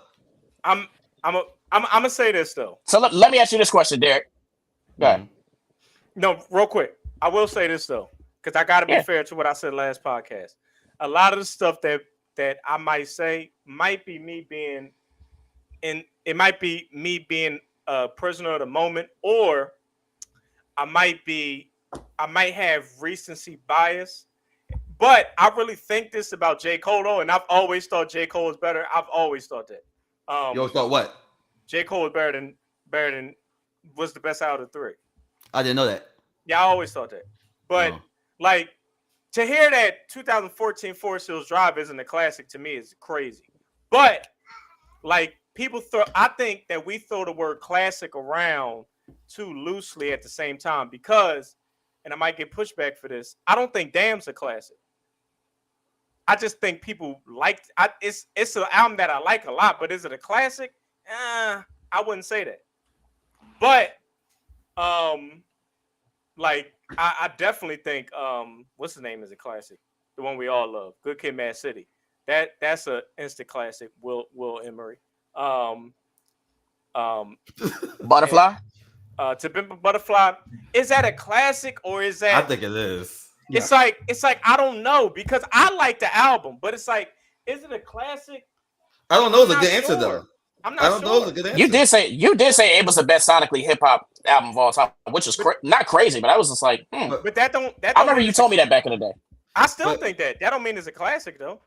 I'm gonna say this though. So let me ask you this question, Derek. Go ahead. No, real quick. I will say this though, because I got to be Yeah. fair to what I said last podcast. A lot of the stuff that I might say might be me being a prisoner of the moment, or I might have recency bias. But I really think this about J. Cole though, and I've always thought J. Cole was better. I've always thought that. You always thought what? J. Cole was better than was the best out of the three. I didn't know that. Yeah, I always thought that. But like to hear that 2014 Forest Hills Drive isn't a classic to me is crazy. But like I think that we throw the word classic around too loosely at the same time because, and I might get pushback for this, I don't think Damn's a classic. I just think people liked. It's an album that I like a lot, but is it a classic? I wouldn't say that. But like I definitely think what's his name is a classic. The one we all love, Good Kid, Mad City. That's a instant classic. Will Emery. Butterfly. To Pimp a Butterfly. Is that a classic or is I that? think it is. It's like I don't know because I like the album, but it's like, is it a classic? I don't know. It's a I'm good not answer sure. though. I'm I not don't know. sure. It's a good answer. You did say it was the best sonically hip hop album of all time, which is not crazy, but I was just like, But that don't. I remember you told me that back in the day. I still think that don't mean it's a classic though.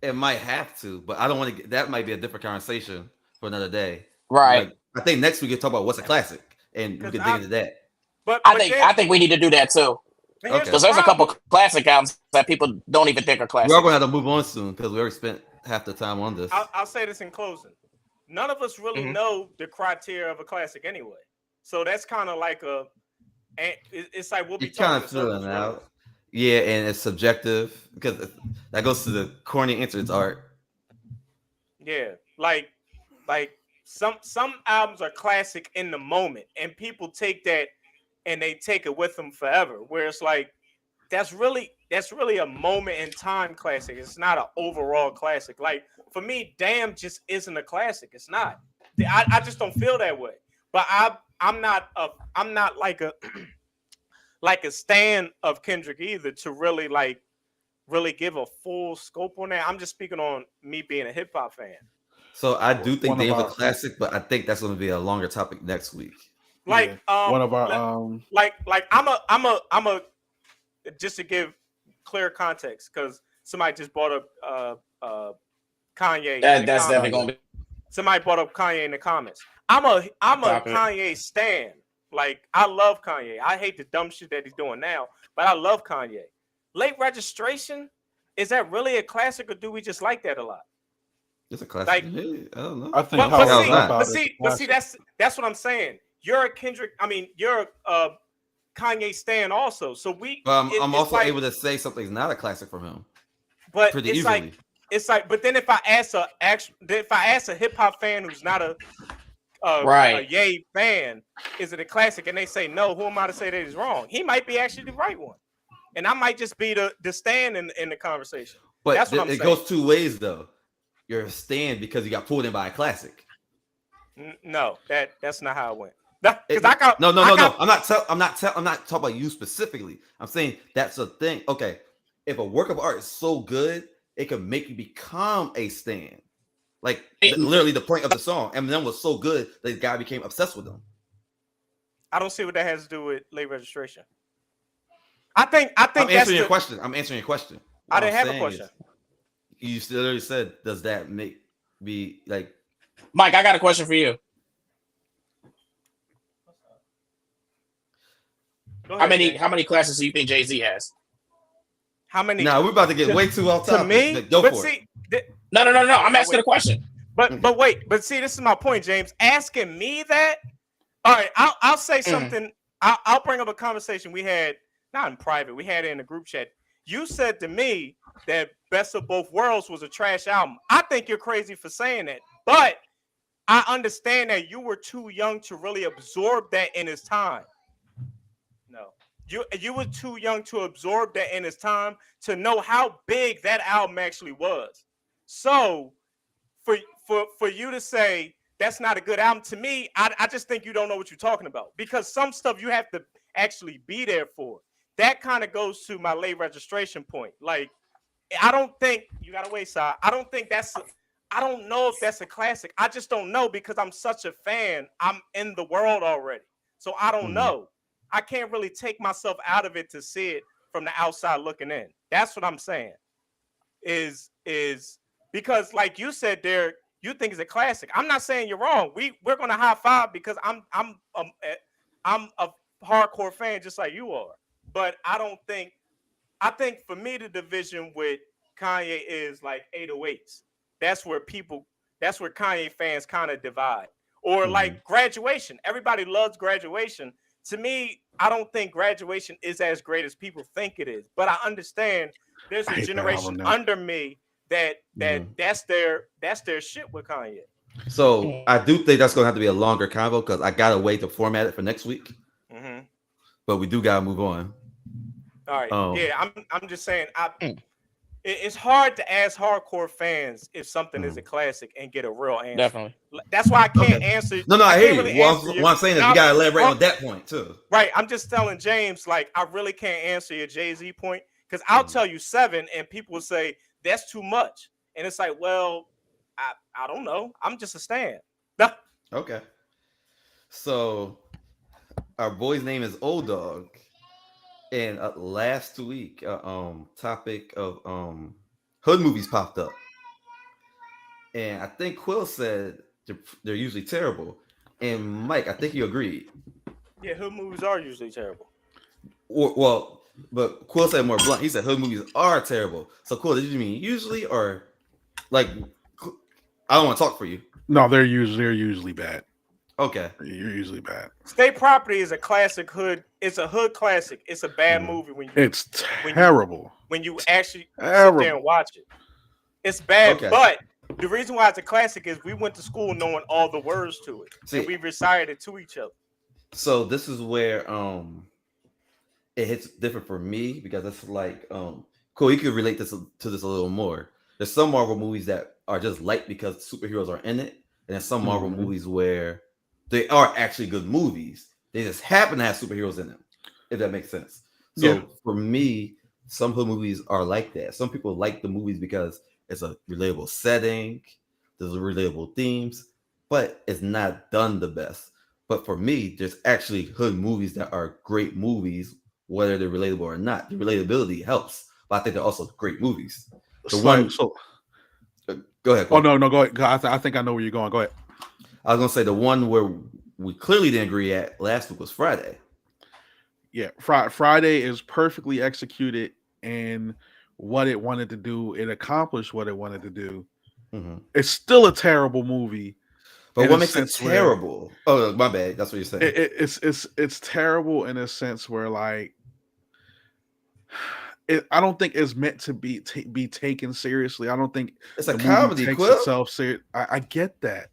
It might have to, but I don't want to. That might be a different conversation for another day. Right. Like, I think next we can talk about what's a classic, and we can dig into that. But I think we need to do that too. Okay. Because there's a couple classic albums that people don't even think are classic. We're going to have to move on soon because we already spent half the time on this. I'll say this in closing. None of us really know the criteria of a classic anyway. So that's kind of like it's like we'll be kind of feeling out. Yeah, and it's subjective because that goes to the corny answer. It's art. Yeah, like some albums are classic in the moment, and people take that and they take it with them forever. Where it's like that's really a moment in time classic. It's not an overall classic. Like for me, Damn just isn't a classic. It's not. I just don't feel that way. But I'm not like a like a stan of Kendrick either to really give a full scope on that. I'm just speaking on me being a hip hop fan. So I do think Dame's a classic, but I think that's going to be a longer topic next week. Like one of our like I'm a just to give clear context because somebody just brought up Kanye. That's definitely going to be. Somebody brought up Kanye in the comments. I'm a Kanye stan. Like I love Kanye. I hate the dumb shit that he's doing now, but I love Kanye. Late Registration, is that really a classic or do we just like that a lot? It's a classic. Like, I don't know. I think but see, that's what I'm saying. You're a Kendrick. I mean, you're a Kanye stan also. So I'm also able to say something's not a classic from him. But pretty it's easily. like. But then if I ask a hip hop fan who's not a Ye fan, is it a classic? And they say no. Who am I to say that he's wrong? He might be actually the right one, and I might just be the stand in the conversation. But that's what I'm saying. It goes two ways though. You're a stand because you got pulled in by a classic. No, that's not how it went. No. I'm not talking about you specifically. I'm saying that's a thing. Okay, if a work of art is so good, it can make you become a stan. Like literally the point of the song. Eminem was so good that the guy became obsessed with him. I don't see what that has to do with Late Registration. I think I'm answering your question. I'm answering your question. I didn't have a question. You literally said, does that make me like Mike, I got a question for you. How many classes do you think Jay-Z has? How many? No, we're about to get way too off topic. To me, go for it. No. I'm asking a question. But wait. But see, this is my point, James. Asking me that. All right, I'll say something. I'll bring up a conversation we had, not in private. We had it in a group chat. You said to me that Best of Both Worlds was a trash album. I think you're crazy for saying that, but I understand that you were too young to really absorb that in his time. No, you were too young to absorb that in his time to know how big that album actually was. So for you to say that's not a good album, to me, I just think you don't know what you're talking about, because some stuff you have to actually be there for. That kind of goes to my Late Registration point. Like, I don't think you gotta wait, side. I don't know if that's a classic. I just don't know because I'm such a fan. I'm in the world already. So I don't know. I can't really take myself out of it to see it from the outside looking in. That's what I'm saying. Is because like you said, Derek, you think it's a classic. I'm not saying you're wrong. We're gonna high five because I'm a hardcore fan just like you are. But I think for me the division with Kanye is like 808s. That's where Kanye fans kind of divide. Or like Graduation. Everybody loves Graduation. To me, I don't think Graduation is as great as people think it is. But I understand there's I a hate that generation album now. under me that's their shit with Kanye. So I do think that's gonna have to be a longer convo because I got a way to format it for next week. Mm-hmm. But we do gotta move on. All right, Um, yeah, I'm just saying, it's hard to ask hardcore fans if something is a Mm. classic and get a real answer. Definitely. That's why I can't Okay. answer. No, I I hear can't you. really What answer I'm, you. what I'm saying is we No, gotta elaborate on that point too. right. I'm just telling James, like, I really can't answer your Jay-Z point because I'll tell you 7 and people will say that's too much. And it's like, well, I don't know. I'm just a stan. Okay. So our boy's name is Old Dog. And last week, topic of hood movies popped up, and I think Quill said they're usually terrible, and Mike, I think you agreed. Yeah, hood movies are usually terrible. Well, but Quill said more blunt. He said hood movies are terrible. So Quill, did you mean usually or like? I don't want to talk for you. No, they're usually bad. Okay. You're usually bad. State Property is a classic hood. It's a hood classic. It's a bad movie It's terrible. when you actually sit Terrible. there and watch it. It's bad, Okay. but the reason why it's a classic is we went to school knowing all the words to it, See, and we recited it to each other. so this is where it hits different for me because it's like cool, you could relate this to this a little more. There's some Marvel movies that are just light because superheroes are in it, and there's some Marvel movies where they are actually good movies. They just happen to have superheroes in them, if that makes sense. So for me, some hood movies are like that. Some people like the movies because it's a relatable setting, there's relatable themes, but it's not done the best. But for me, there's actually hood movies that are great movies, whether they're relatable or not. The relatability helps, but I think they're also great movies. The one, go ahead. Oh no, go ahead. I think I know where you're going. Go ahead. I was gonna say the one where we clearly didn't agree at last week was Friday. Yeah, Friday is perfectly executed in what it wanted to do. It accomplished what it wanted to do. It's still a terrible movie. But what makes it terrible? Oh, my bad. That's what you're saying. It's terrible in a sense where like I don't think it's meant to be taken seriously. I don't think it's a comedy. Takes itself serious. I get that.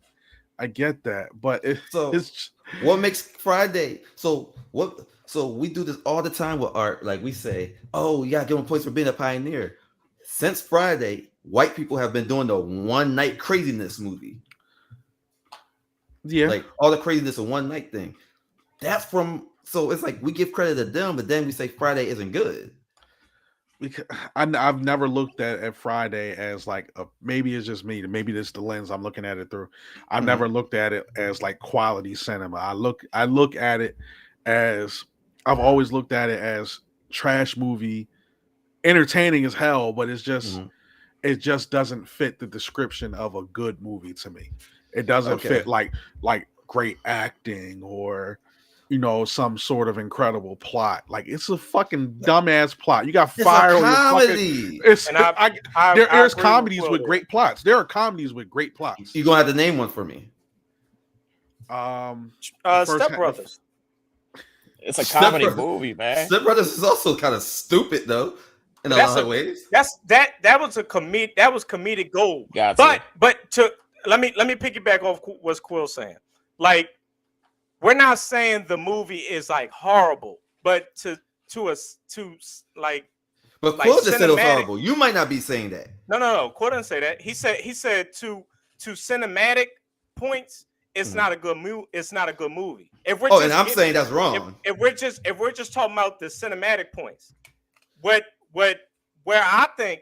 But it's what makes Friday? So what? So we do this all the time with art. Like we say, oh, you gotta give them points for being a pioneer. Since Friday, white people have been doing the one night craziness movie. Yeah, like all the craziness in one night thing. That's from. So it's like we give credit to them, but then we say Friday isn't good. Because I've never looked at Friday as like maybe it's just me. Maybe this is the lens I'm looking at it through. I've never looked at it as like quality cinema. I look at it as I've always looked at it as trash movie, entertaining as hell, but it's just it just doesn't fit the description of a good movie to me. It doesn't fit like great acting or some sort of incredible plot. Like it's a fucking dumbass plot. You got fire on your fucking. There's comedies with great plots. There are comedies with great plots. You gonna have to name one for me? Step Brothers. It's a comedy movie, man. Step Brothers is also kind of stupid though, in a lot of ways. That was comedic gold. Gotcha. But let me piggyback off what Quill's saying. Like, we're not saying the movie is like horrible, but to like. But Quill just said it was horrible. You might not be saying that. No. Quill didn't say that. He said to cinematic points, it's not a good movie. It's not a good movie. And I'm saying that's wrong. If we're just talking about the cinematic points, where I think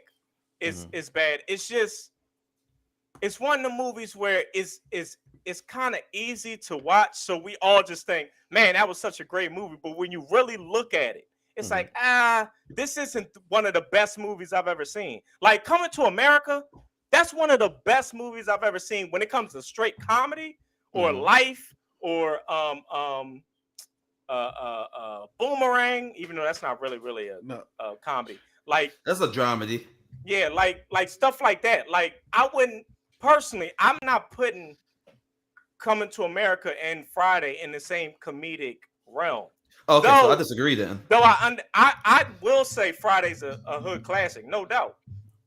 is bad. It's just it's one of the movies where it's kind of easy to watch, so we all just think, man, that was such a great movie. But when you really look at it, it's like, this isn't one of the best movies I've ever seen. Like Coming to America, that's one of the best movies I've ever seen when it comes to straight comedy or life or Boomerang, even though that's not really a comedy. Like that's a dramedy. Yeah, like stuff like that. Like I wouldn't personally, I'm not putting Coming to America and Friday in the same comedic realm. Okay, so I disagree then. Though I will say Friday's a hood classic, no doubt.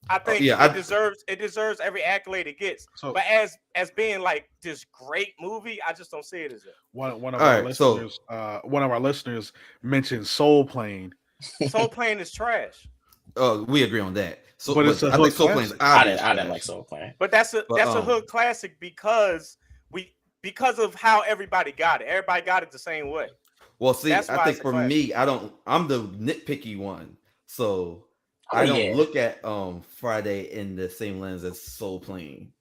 I think it deserves every accolade it gets. So, but as being like this great movie, I just don't see it as it. One of our listeners mentioned Soul Plane. Soul Plane is trash. We agree on that. So, but it's a hood Soul Plane is classic. I didn't like Soul Plane. But that's a hood classic because of how everybody got it. Everybody got it the same way. Well, see, I think for me, I'm the nitpicky one. So I don't look at Friday in the same lens as Soul Plane.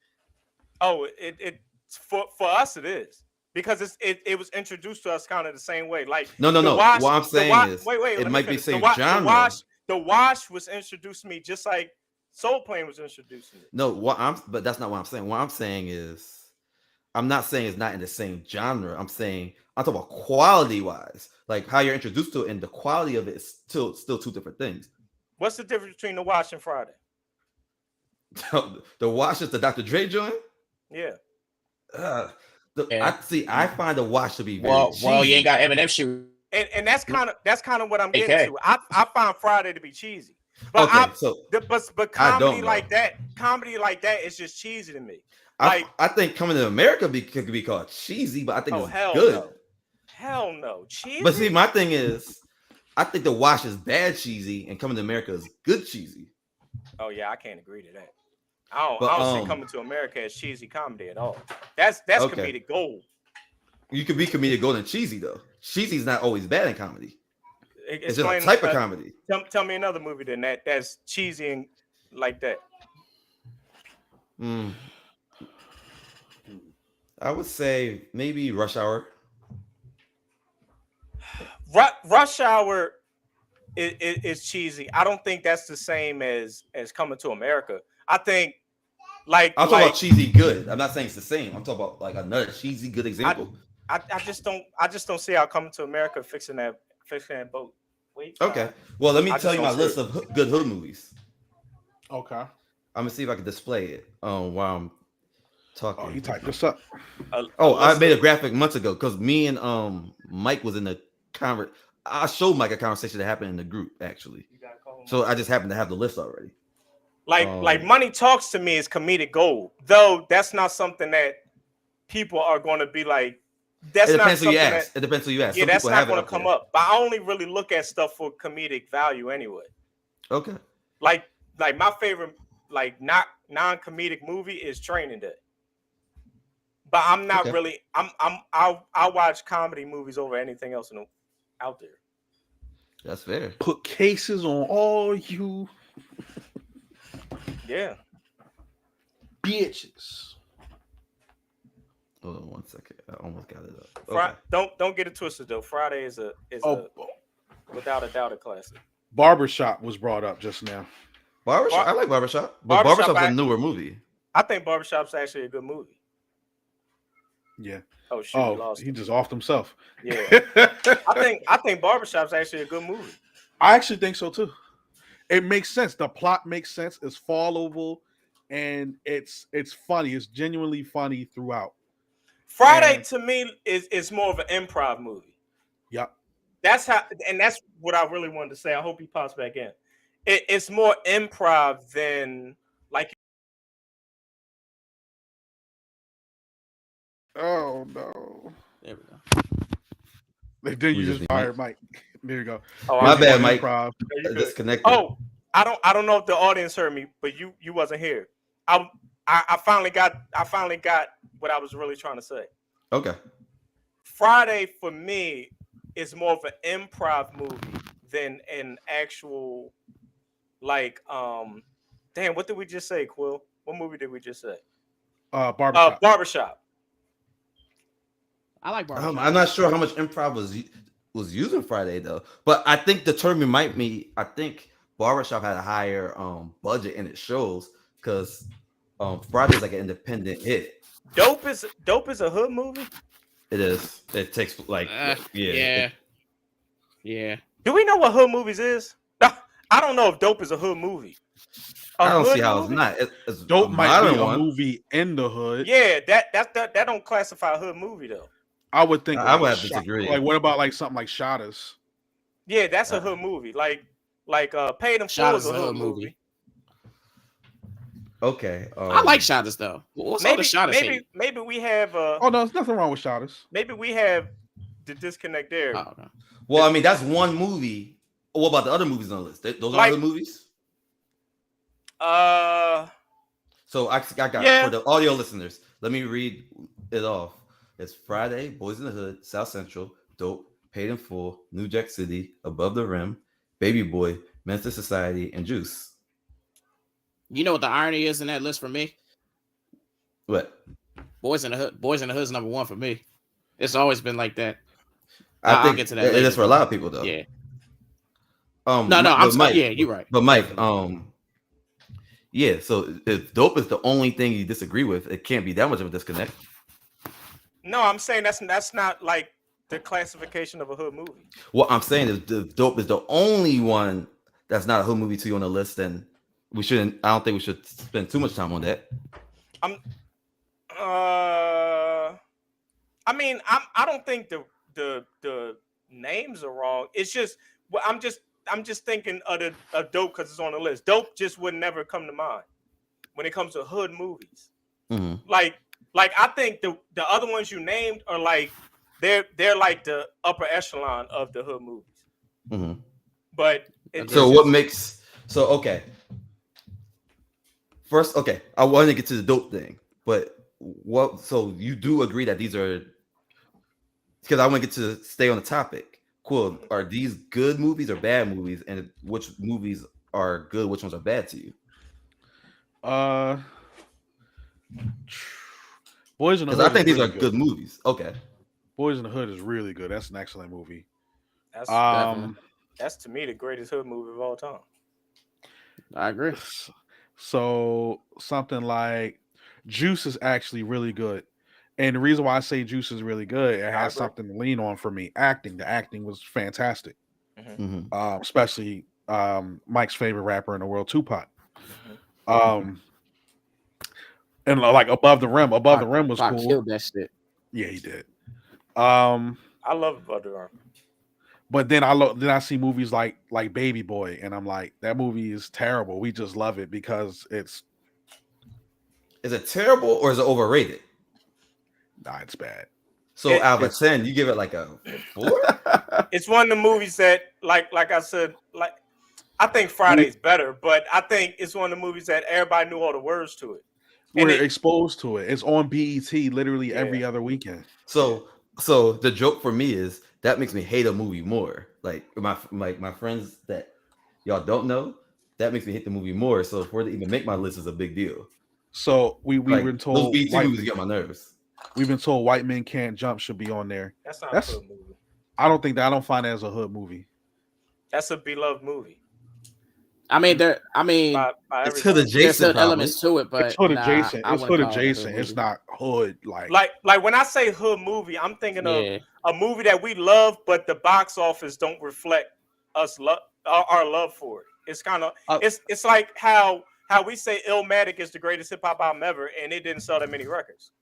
Oh, it for us it is. Because it was introduced to us kind of the same way. Like no. What I'm saying is it might be same genre. The Wash was introduced to me just like Soul Plane was introduced to me. No, but that's not what I'm saying. What I'm saying is I'm not saying it's not in the same genre. I'm talking about quality wise, like how you're introduced to it, and the quality of it is still two different things. What's the difference between The Wash and Friday? The Wash is the Dr. Dre joint. Yeah. I find The Wash to be very cheesy. Well, you ain't got Eminem shoot. And that's kind of what I'm getting to. I find Friday to be cheesy. But but comedy like that is just cheesy to me. I think Coming to America could be called cheesy, but I think it's good. No. Hell no, cheesy. But see, my thing is, I think The Wash is bad cheesy, and Coming to America is good cheesy. Oh yeah, I can't agree to that. I don't see Coming to America as cheesy comedy at all. That's comedic gold. You could be comedic gold and cheesy though. Cheesy is not always bad in comedy. It's just a type of comedy. Tell me another movie then that's cheesy and like that. I would say maybe Rush Hour. Rush Hour is cheesy. I don't think that's the same as Coming to America. I think I'm talking about cheesy good. I'm not saying it's the same. I'm talking about like another cheesy good example. I just don't see how Coming to America fixing that boat. Wait. Okay. Well, let me tell you my list of good hood movies. Okay. I'm gonna see if I can display it while I'm talking. Oh, you typed this up. I made a graphic months ago because me and Mike was in the I showed Mike a conversation that happened in the group actually. So I just happened to have the list already. Like Money Talks to me is comedic gold, though that's not something that people are going to be like. It depends who you ask. Yeah, that's not going to come up. But I only really look at stuff for comedic value anyway. Okay. Like my favorite non-comedic movie is Training Day. But I'm not really. I'll watch comedy movies over anything else out there. That's fair. Put cases on all you. Yeah. Bitches. Hold on 1 second. I almost got it up. Okay. Don't get it twisted though. Friday is a without a doubt a classic. Barbershop was brought up just now. Barbershop. I like Barbershop, but Barbershop's a newer movie. I think Barbershop's actually a good movie. Yeah. Oh shoot! He just offed himself. Yeah. I think Barbershop's actually a good movie. I actually think so too. It makes sense. The plot makes sense. It's followable, and it's funny. It's genuinely funny throughout. Friday to me is more of an improv movie. Yep. That's what I really wanted to say. I hope he pops back in. It's more improv than like. Oh no! There we go. Then you just fired Mike. There you go. Oh, my bad, Mike. Disconnected. Oh, I don't know if the audience heard me, but you wasn't here. I finally got what I was really trying to say. Okay. Friday for me is more of an improv movie than an actual damn, what did we just say, Quill? What movie did we just say? Barbershop. Barbershop. I like Barbershop. I'm not sure how much improv was used on Friday though, but I think the term might be. I think Barbershop had a higher budget in its shows because Friday's like an independent hit. Dope is a hood movie. It is. It takes Yeah. Do we know what hood movies is? I don't know if Dope is a hood movie. I don't see how it's not. It's Dope might be a movie in the hood. Yeah, that don't classify a hood movie though. I would think I like would have to disagree. like what about like something like Shadas? Yeah, that's a Uh, hood movie. Like Paid in Shot Full is is a a hood hood movie. movie. Okay. I like Shadas though. What's all the Maybe Shadas maybe hate? maybe we have Oh no, there's nothing wrong with Shadas. maybe we have the disconnect there. Oh, okay. Well, I mean, that's one movie. What about the other movies on the list? Those aren't Like hood movies. uh So I got for yeah. the audio listeners. Let me read it off. It's Friday, Boys in the Hood, South Central, Dope, Paid in Full, New Jack City, Above the Rim, Baby Boy, Men's Society, and Juice. You know what the irony is in that list for me? What? Boys in the Hood. Boys in the Hood is number one for me. It's always been like that. I I'll think get to that it later. is for a lot of people though. Yeah. No, but Mike, yeah, you're right. But Mike, yeah. So if Dope is the only thing you disagree with, it can't be that much of a disconnect. No, I'm saying that's not like the classification of a hood movie. What I'm saying is, the Dope is the only one that's not a hood movie to you on the list, then we shouldn't. I don't think we should spend too much time on that. I mean, I don't think the names are wrong. It's just I'm just thinking of Dope because it's on the list. Dope just would never come to mind when it comes to hood movies. Mm-hmm. Like I think the other ones you named are like they're like the upper echelon of the hood movies. Mm-hmm. But what makes okay? First, okay, I want to get to the Dope thing, but what? So you do agree that these are, because I want to get to stay on the topic. Cool. Are these good movies or bad movies, and which movies are good? Which ones are bad to you? Boys in the Because Hood. I think these really are good movies. Okay. Boys in the Hood is really good. That's an excellent movie. That's to me the greatest hood movie of all time. I agree. So something like Juice is actually really good. And the reason why I say Juice is really good, it has something to lean on for me. Acting. The acting was fantastic. Mm-hmm. Especially Mike's favorite rapper in the world, Tupac. Mm-hmm. And like Above the Rim was Pac cool. killed that shit. Yeah, he did. I love Above the Rim. But then I see movies like Baby Boy, and I'm like, that movie is terrible. We just love it because it's. Is it terrible or is it overrated? Nah, it's bad. So out of 10, you give it like a 4? It's one of the movies that, like I said, like I think Friday's better, but I think it's one of the movies that everybody knew all the words to it. We're exposed to it. It's on BET literally every other weekend. So the joke for me is that makes me hate a movie more. Like my friends that y'all don't know, that makes me hate the movie more. So for it to even make my list is a big deal. So we've been told those BET movies get my nerves. We've been told White Men Can't Jump should be on there. That's not a hood movie. I don't find that as a hood movie. That's a beloved movie. It's hood adjacent. There's still elements to it, but it's hood adjacent. It's hood adjacent. It's not hood like when I say hood movie, I'm thinking of a movie that we love, but the box office don't reflect us our love for it. It's kind of it's like how we say Illmatic is the greatest hip hop album ever, and it didn't sell that many records.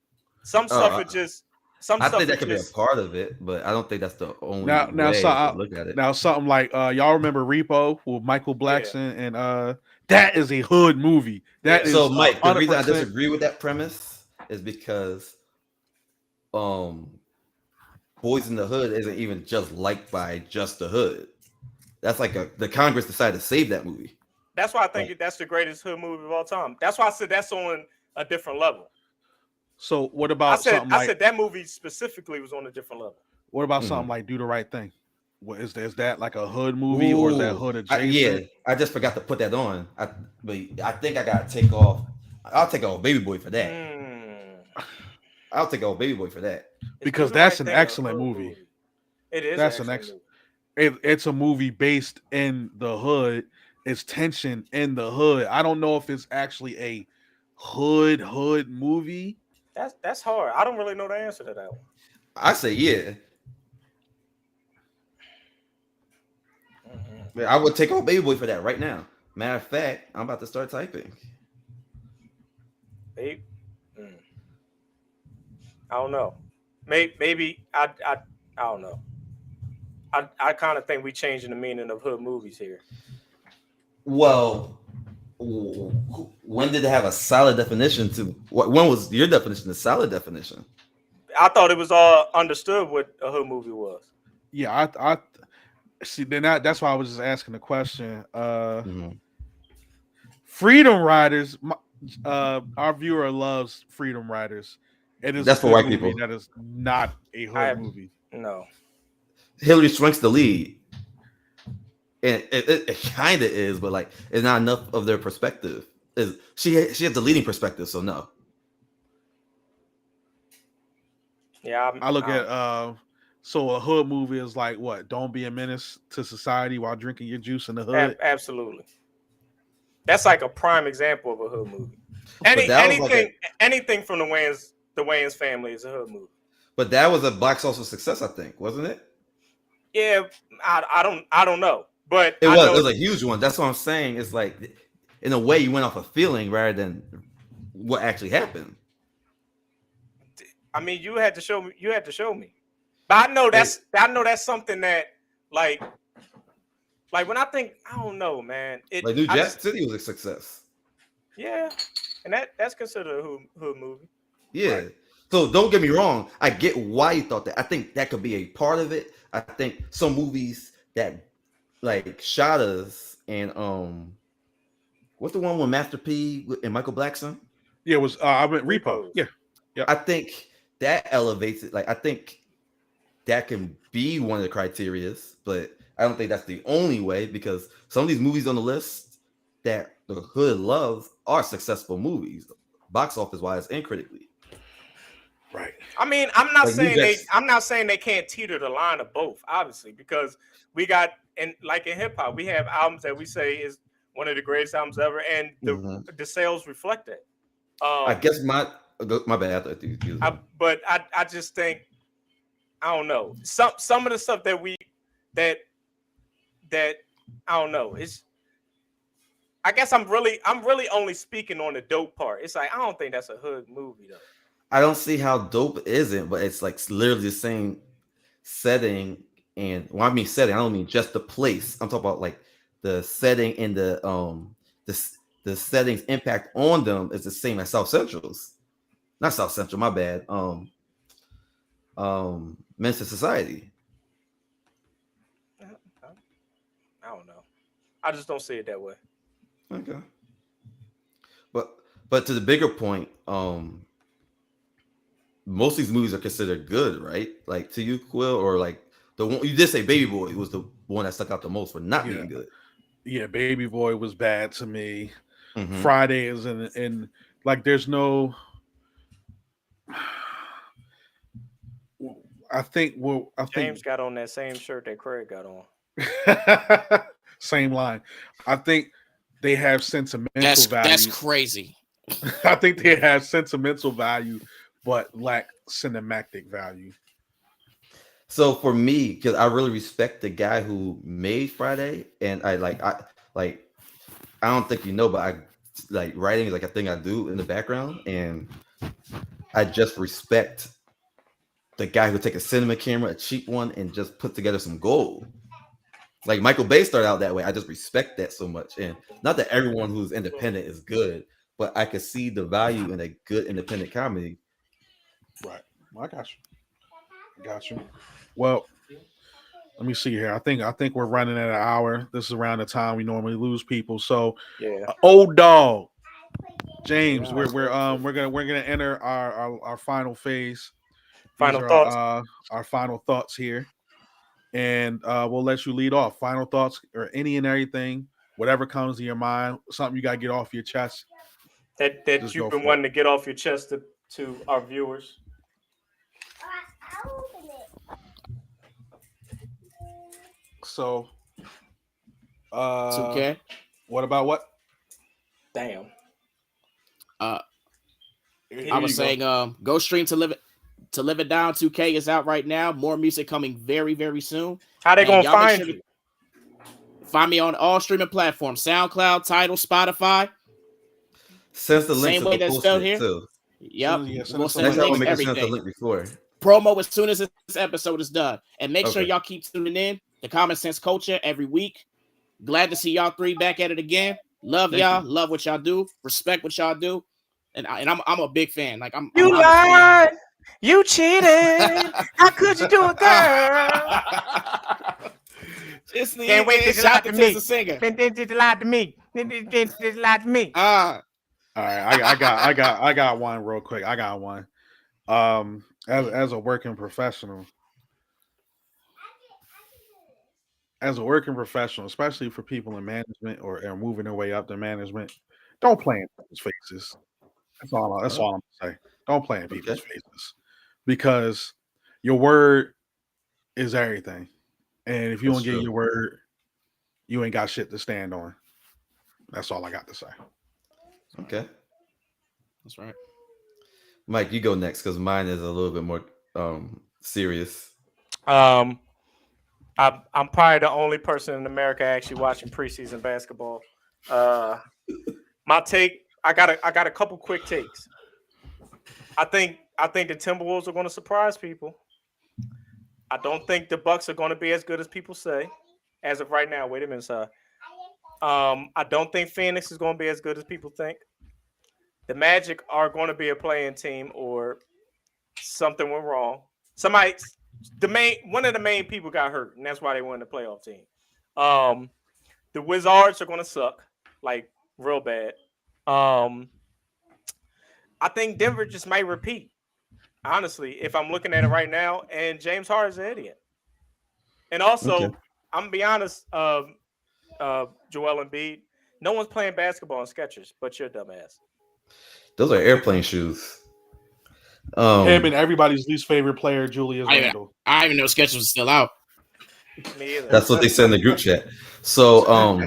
Some stuff are just. I think that could be a part of it, but I don't think that's the only way to look at it. Now, something like y'all remember Repo with Michael Blackson, and that is a hood movie. That is so, Mike. 100%. The reason I disagree with that premise is because Boys in the Hood isn't even just liked by just the hood. That's like the Congress decided to save that movie. That's why I think that's the greatest hood movie of all time. That's why I said that's on a different level. So what about I said that movie specifically was on a different level. What about something like Do the Right Thing? What is that like a hood movie or is that hood adjacent? I just forgot to put that on. But I think I gotta take off. I'll take off Baby Boy for that. I'll take off Baby Boy for that because that's an excellent movie. It is. That's an excellent. It's a movie based in the hood. It's tension in the hood. I don't know if it's actually a hood movie. That's hard. I don't really know the answer to that one. I say yeah. Mm-hmm. I would take off Baby Boy for that right now. Matter of fact, I'm about to start typing. I don't know. maybe I don't know. I kind of think we changing the meaning of hood movies here. Well, when did it have a solid definition to when was your definition a solid definition? I thought it was all understood what a hood movie was. Yeah, I see. Then that's why I was just asking the question. Mhm. Freedom Riders. Our viewer loves Freedom Riders. It is a That's for good white movie. people. That is not a hood I movie. no. Hillary Swank's the lead, and it kind of is, but like it's not enough of their perspective. Is she has the leading perspective, so no. Yeah, I look at so a hood movie is like what? Don't be a menace to society while drinking your juice in the hood. absolutely. That's like a prime example of a hood movie. But that was like Anything from the Wayans family is a hood movie. but that was a box office success, I think, wasn't it? Yeah, I don't know, but It I was. know It was a huge one. That's what I'm saying. It's like, in a way, you went off a feeling rather than what actually happened. I mean, you had to show me. You had to show me. But I know that's something that like when I think I don't know, man. Like New Jack City was a success. Yeah, and that's considered a hood movie. Yeah. Right. So don't get me wrong. I get why you thought that. I think that could be a part of it. I think some movies that like shot us and what's the one with Master P and Michael Blackson? Yeah, it was. I went Repo. Yeah. I think that elevates it. Like I think that can be one of the criterias, but I don't think that's the only way because some of these movies on the list that the hood loves are successful movies, box office wise and critically. Right. I mean, I'm not Like saying they can't teeter the line of both, obviously, because we got in hip hop, we have albums that we say is one of the greatest albums ever, and the sales reflect that. I guess my bad. But I just think I don't know some of the stuff that I don't know. It's I guess I'm really only speaking on the dope part. It's like I don't think that's a hood movie though. I don't see how dope isn't, but it's like literally the same setting. And when I mean setting, I don't mean just the place. I'm talking about like the setting and the setting's impact on them is the same as South Central's. Not South Central, my bad. Men's Society. I don't know. I just don't see it that way. Okay. But to the bigger point, most of these movies are considered good, right? Like to you, Quill, or like the one you did say Baby Boy was the one that stuck out the most for not being good. Yeah, Baby Boy was bad to me. Mm-hmm. Friday is in like there's no I think James got on that same shirt that Craig got on. Same line. I think they have sentimental value. That's crazy. I think they have sentimental value, but lack cinematic value. So for me, because I really respect the guy who made Friday, and I don't think you know, but I like writing is like a thing I do in the background, and I just respect the guy who take a cinema camera, a cheap one, and just put together some gold. Like Michael Bay started out that way. I just respect that so much, and not that everyone who's independent is good, but I could see the value in a good independent comedy. Right. Well, I got you. Well, let me see here. I think we're running at an hour. This is around the time we normally lose people. So, yeah. Old dog, James. We're gonna enter our final phase. Final thoughts. Our final thoughts here, and we'll let you lead off. Final thoughts or any and everything, whatever comes to your mind. Something you gotta get off your chest. That you've been wanting to get off your chest to our viewers. So, 2K. What about what? Damn. I was saying, go stream to live it down. 2K is out right now. More music coming very, very soon. How they gonna find you? Find me on all streaming platforms: SoundCloud, Tidal, Spotify. Send the link same way that's spelled here. too. Yep. Yeah, we'll send the link everything. The link before. promo as soon as this episode is done. And make sure Okay. y'all keep tuning in to Common Sense Culture every week. Glad to see y'all three back at it again. Love Thank y'all. you. Love what y'all do. Respect what y'all do. And I'm a big fan. Like I'm You honored to be on lied. You cheated. How could you do it, girl? Just Can't wait to shout lie to to me. Tiz the singer. Just lied to me. Just lied to me. All right, I got one real quick. I got one. As a working professional, especially for people in management or moving their way up to management, don't play in people's faces. That's all I'm gonna say. Don't play in people's faces because your word is everything. And if you That's don't get true. your word, you ain't got shit to stand on. That's all I got to say. Okay. That's right. Mike, you go next because mine is a little bit more serious. I'm probably the only person in America actually watching preseason basketball. My take, I got a couple quick takes. I think the Timberwolves are going to surprise people. I don't think the Bucks are going to be as good as people say. As of right now, wait a minute, sir. I don't think Phoenix is going to be as good as people think. The Magic are going to be a playing team, or something went wrong. One of the main people got hurt, and that's why they won the playoff team. The Wizards are going to suck, like real bad. I think Denver just might repeat. Honestly, if I'm looking at it right now, and James Harden's an idiot. And also, Okay. I'm gonna be honest, Joel Embiid, no one's playing basketball in Skechers, but your dumbass. Those are airplane shoes. Him and everybody's least favorite player, Julius Randle. I even know Sketches was still out. Me either. That's what they said in the group chat. So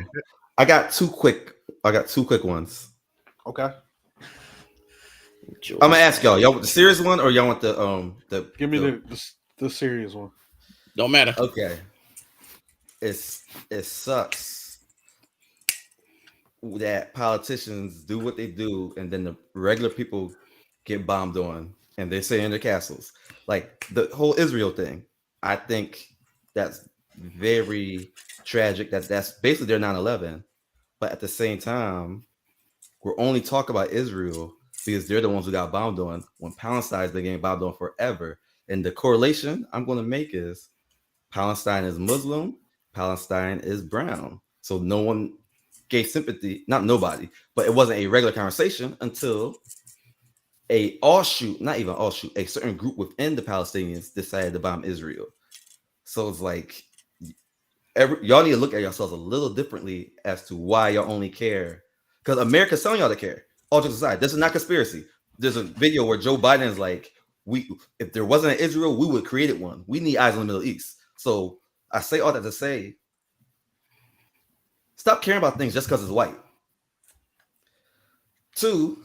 I got two quick ones. Okay. I'm gonna ask y'all want the serious one or y'all want the Give me the serious one. Don't matter. Okay. It sucks that politicians do what they do and then the regular people get bombed on and they stay in their castles. Like the whole Israel thing. I think that's very tragic. That's basically their 9/11. But at the same time, we're only talking about Israel because they're the ones who got bombed on when Palestine's been getting bombed on forever. And the correlation I'm going to make is Palestine is Muslim, Palestine is brown. So no one gave sympathy, not nobody, but it wasn't a regular conversation until a certain group within the Palestinians decided to bomb Israel. So it's like y'all need to look at yourselves a little differently as to why y'all only care. Because America's telling y'all to care. All jokes aside, this is not conspiracy. There's a video where Joe Biden is like, if there wasn't an Israel, we would create one. We need eyes in the Middle East. So I say all that to say, stop caring about things just because it's white. 2,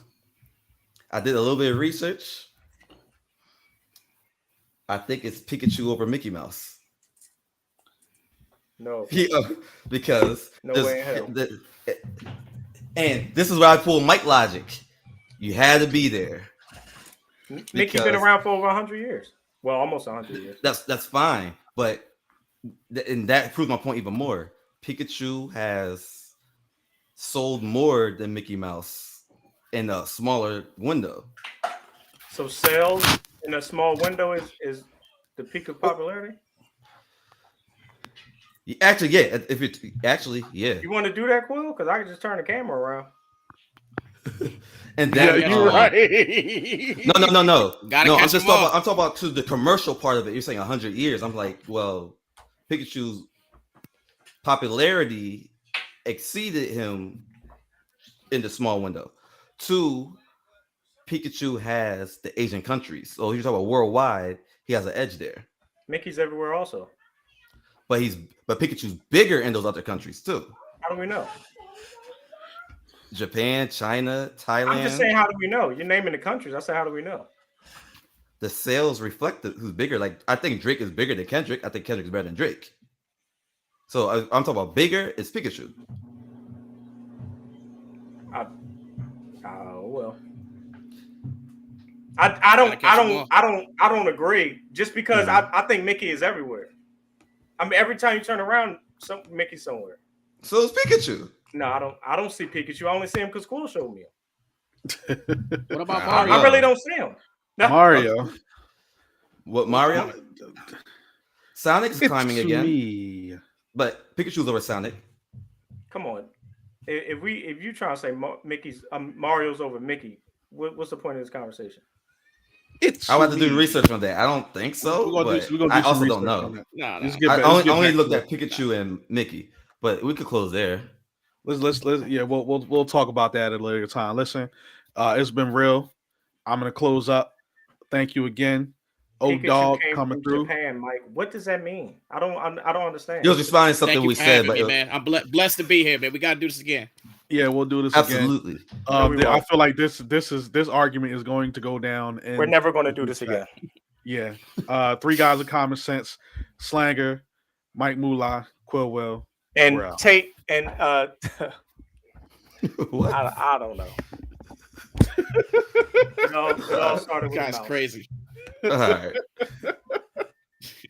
I did a little bit of research. I think it's Pikachu over Mickey Mouse. No. Yeah, because No way in hell. And this is where I pull Mike logic. You had to be there. Mickey's been around for over 100 years. Well, almost 100 years. That's fine, but and that proves my point even more. Pikachu has sold more than Mickey Mouse in a smaller window. So sales in a small window is the peak of popularity? Actually, yeah. If it yeah. You want to do that, Quill? Because I can just turn the camera around. And then You're right. No. No, I'm catch talking about to the commercial part of it. You're saying 100 years. I'm like, well, Pikachu's popularity exceeded him in the small window. 2, Pikachu has the Asian countries. So if you're talking about worldwide, he has an edge there. Mickey's everywhere also. But Pikachu's bigger in those other countries too. How do we know? Japan, China, Thailand. I'm just saying, how do we know? You're naming the countries. I said, how do we know? The sales reflect who's bigger. Like, I think Drake is bigger than Kendrick. I think Kendrick's better than Drake. So I'm talking about bigger. It's Pikachu. Oh well. I don't agree. Just because I think Mickey is everywhere. I mean, every time you turn around, Mickey's somewhere. So it's Pikachu. No, I don't see Pikachu. I only see him because Quill showed me him. What about I Mario? I really don't see him. No. Mario. What Mario? Sonic's climbing again, Me. but Pikachu's over Sonic. Come on. If you try to say Mario's over Mickey, what's the point of this conversation? I would have to do research on that. I don't think so. I also don't know. No. I only looked at Pikachu and Mickey, but we could close there. Let's yeah, we'll talk about that at a later time. Listen, it's been real. I'm gonna close up. Thank you again. Pikachu Dog came coming from through. Japan, Mike. What does that mean? I don't understand. You'll just find something Thank you we for said, having but me, man. I'm blessed to be here, man. We gotta do this again. Yeah, we'll do this absolutely. again. I feel like this argument is going to go down, and we're never going to do this again. Yeah. Three guys of common sense: Slanger, Mike Moolah, Quillwell, and Tate, and what? I don't know. It all started with Guy's crazy. All right.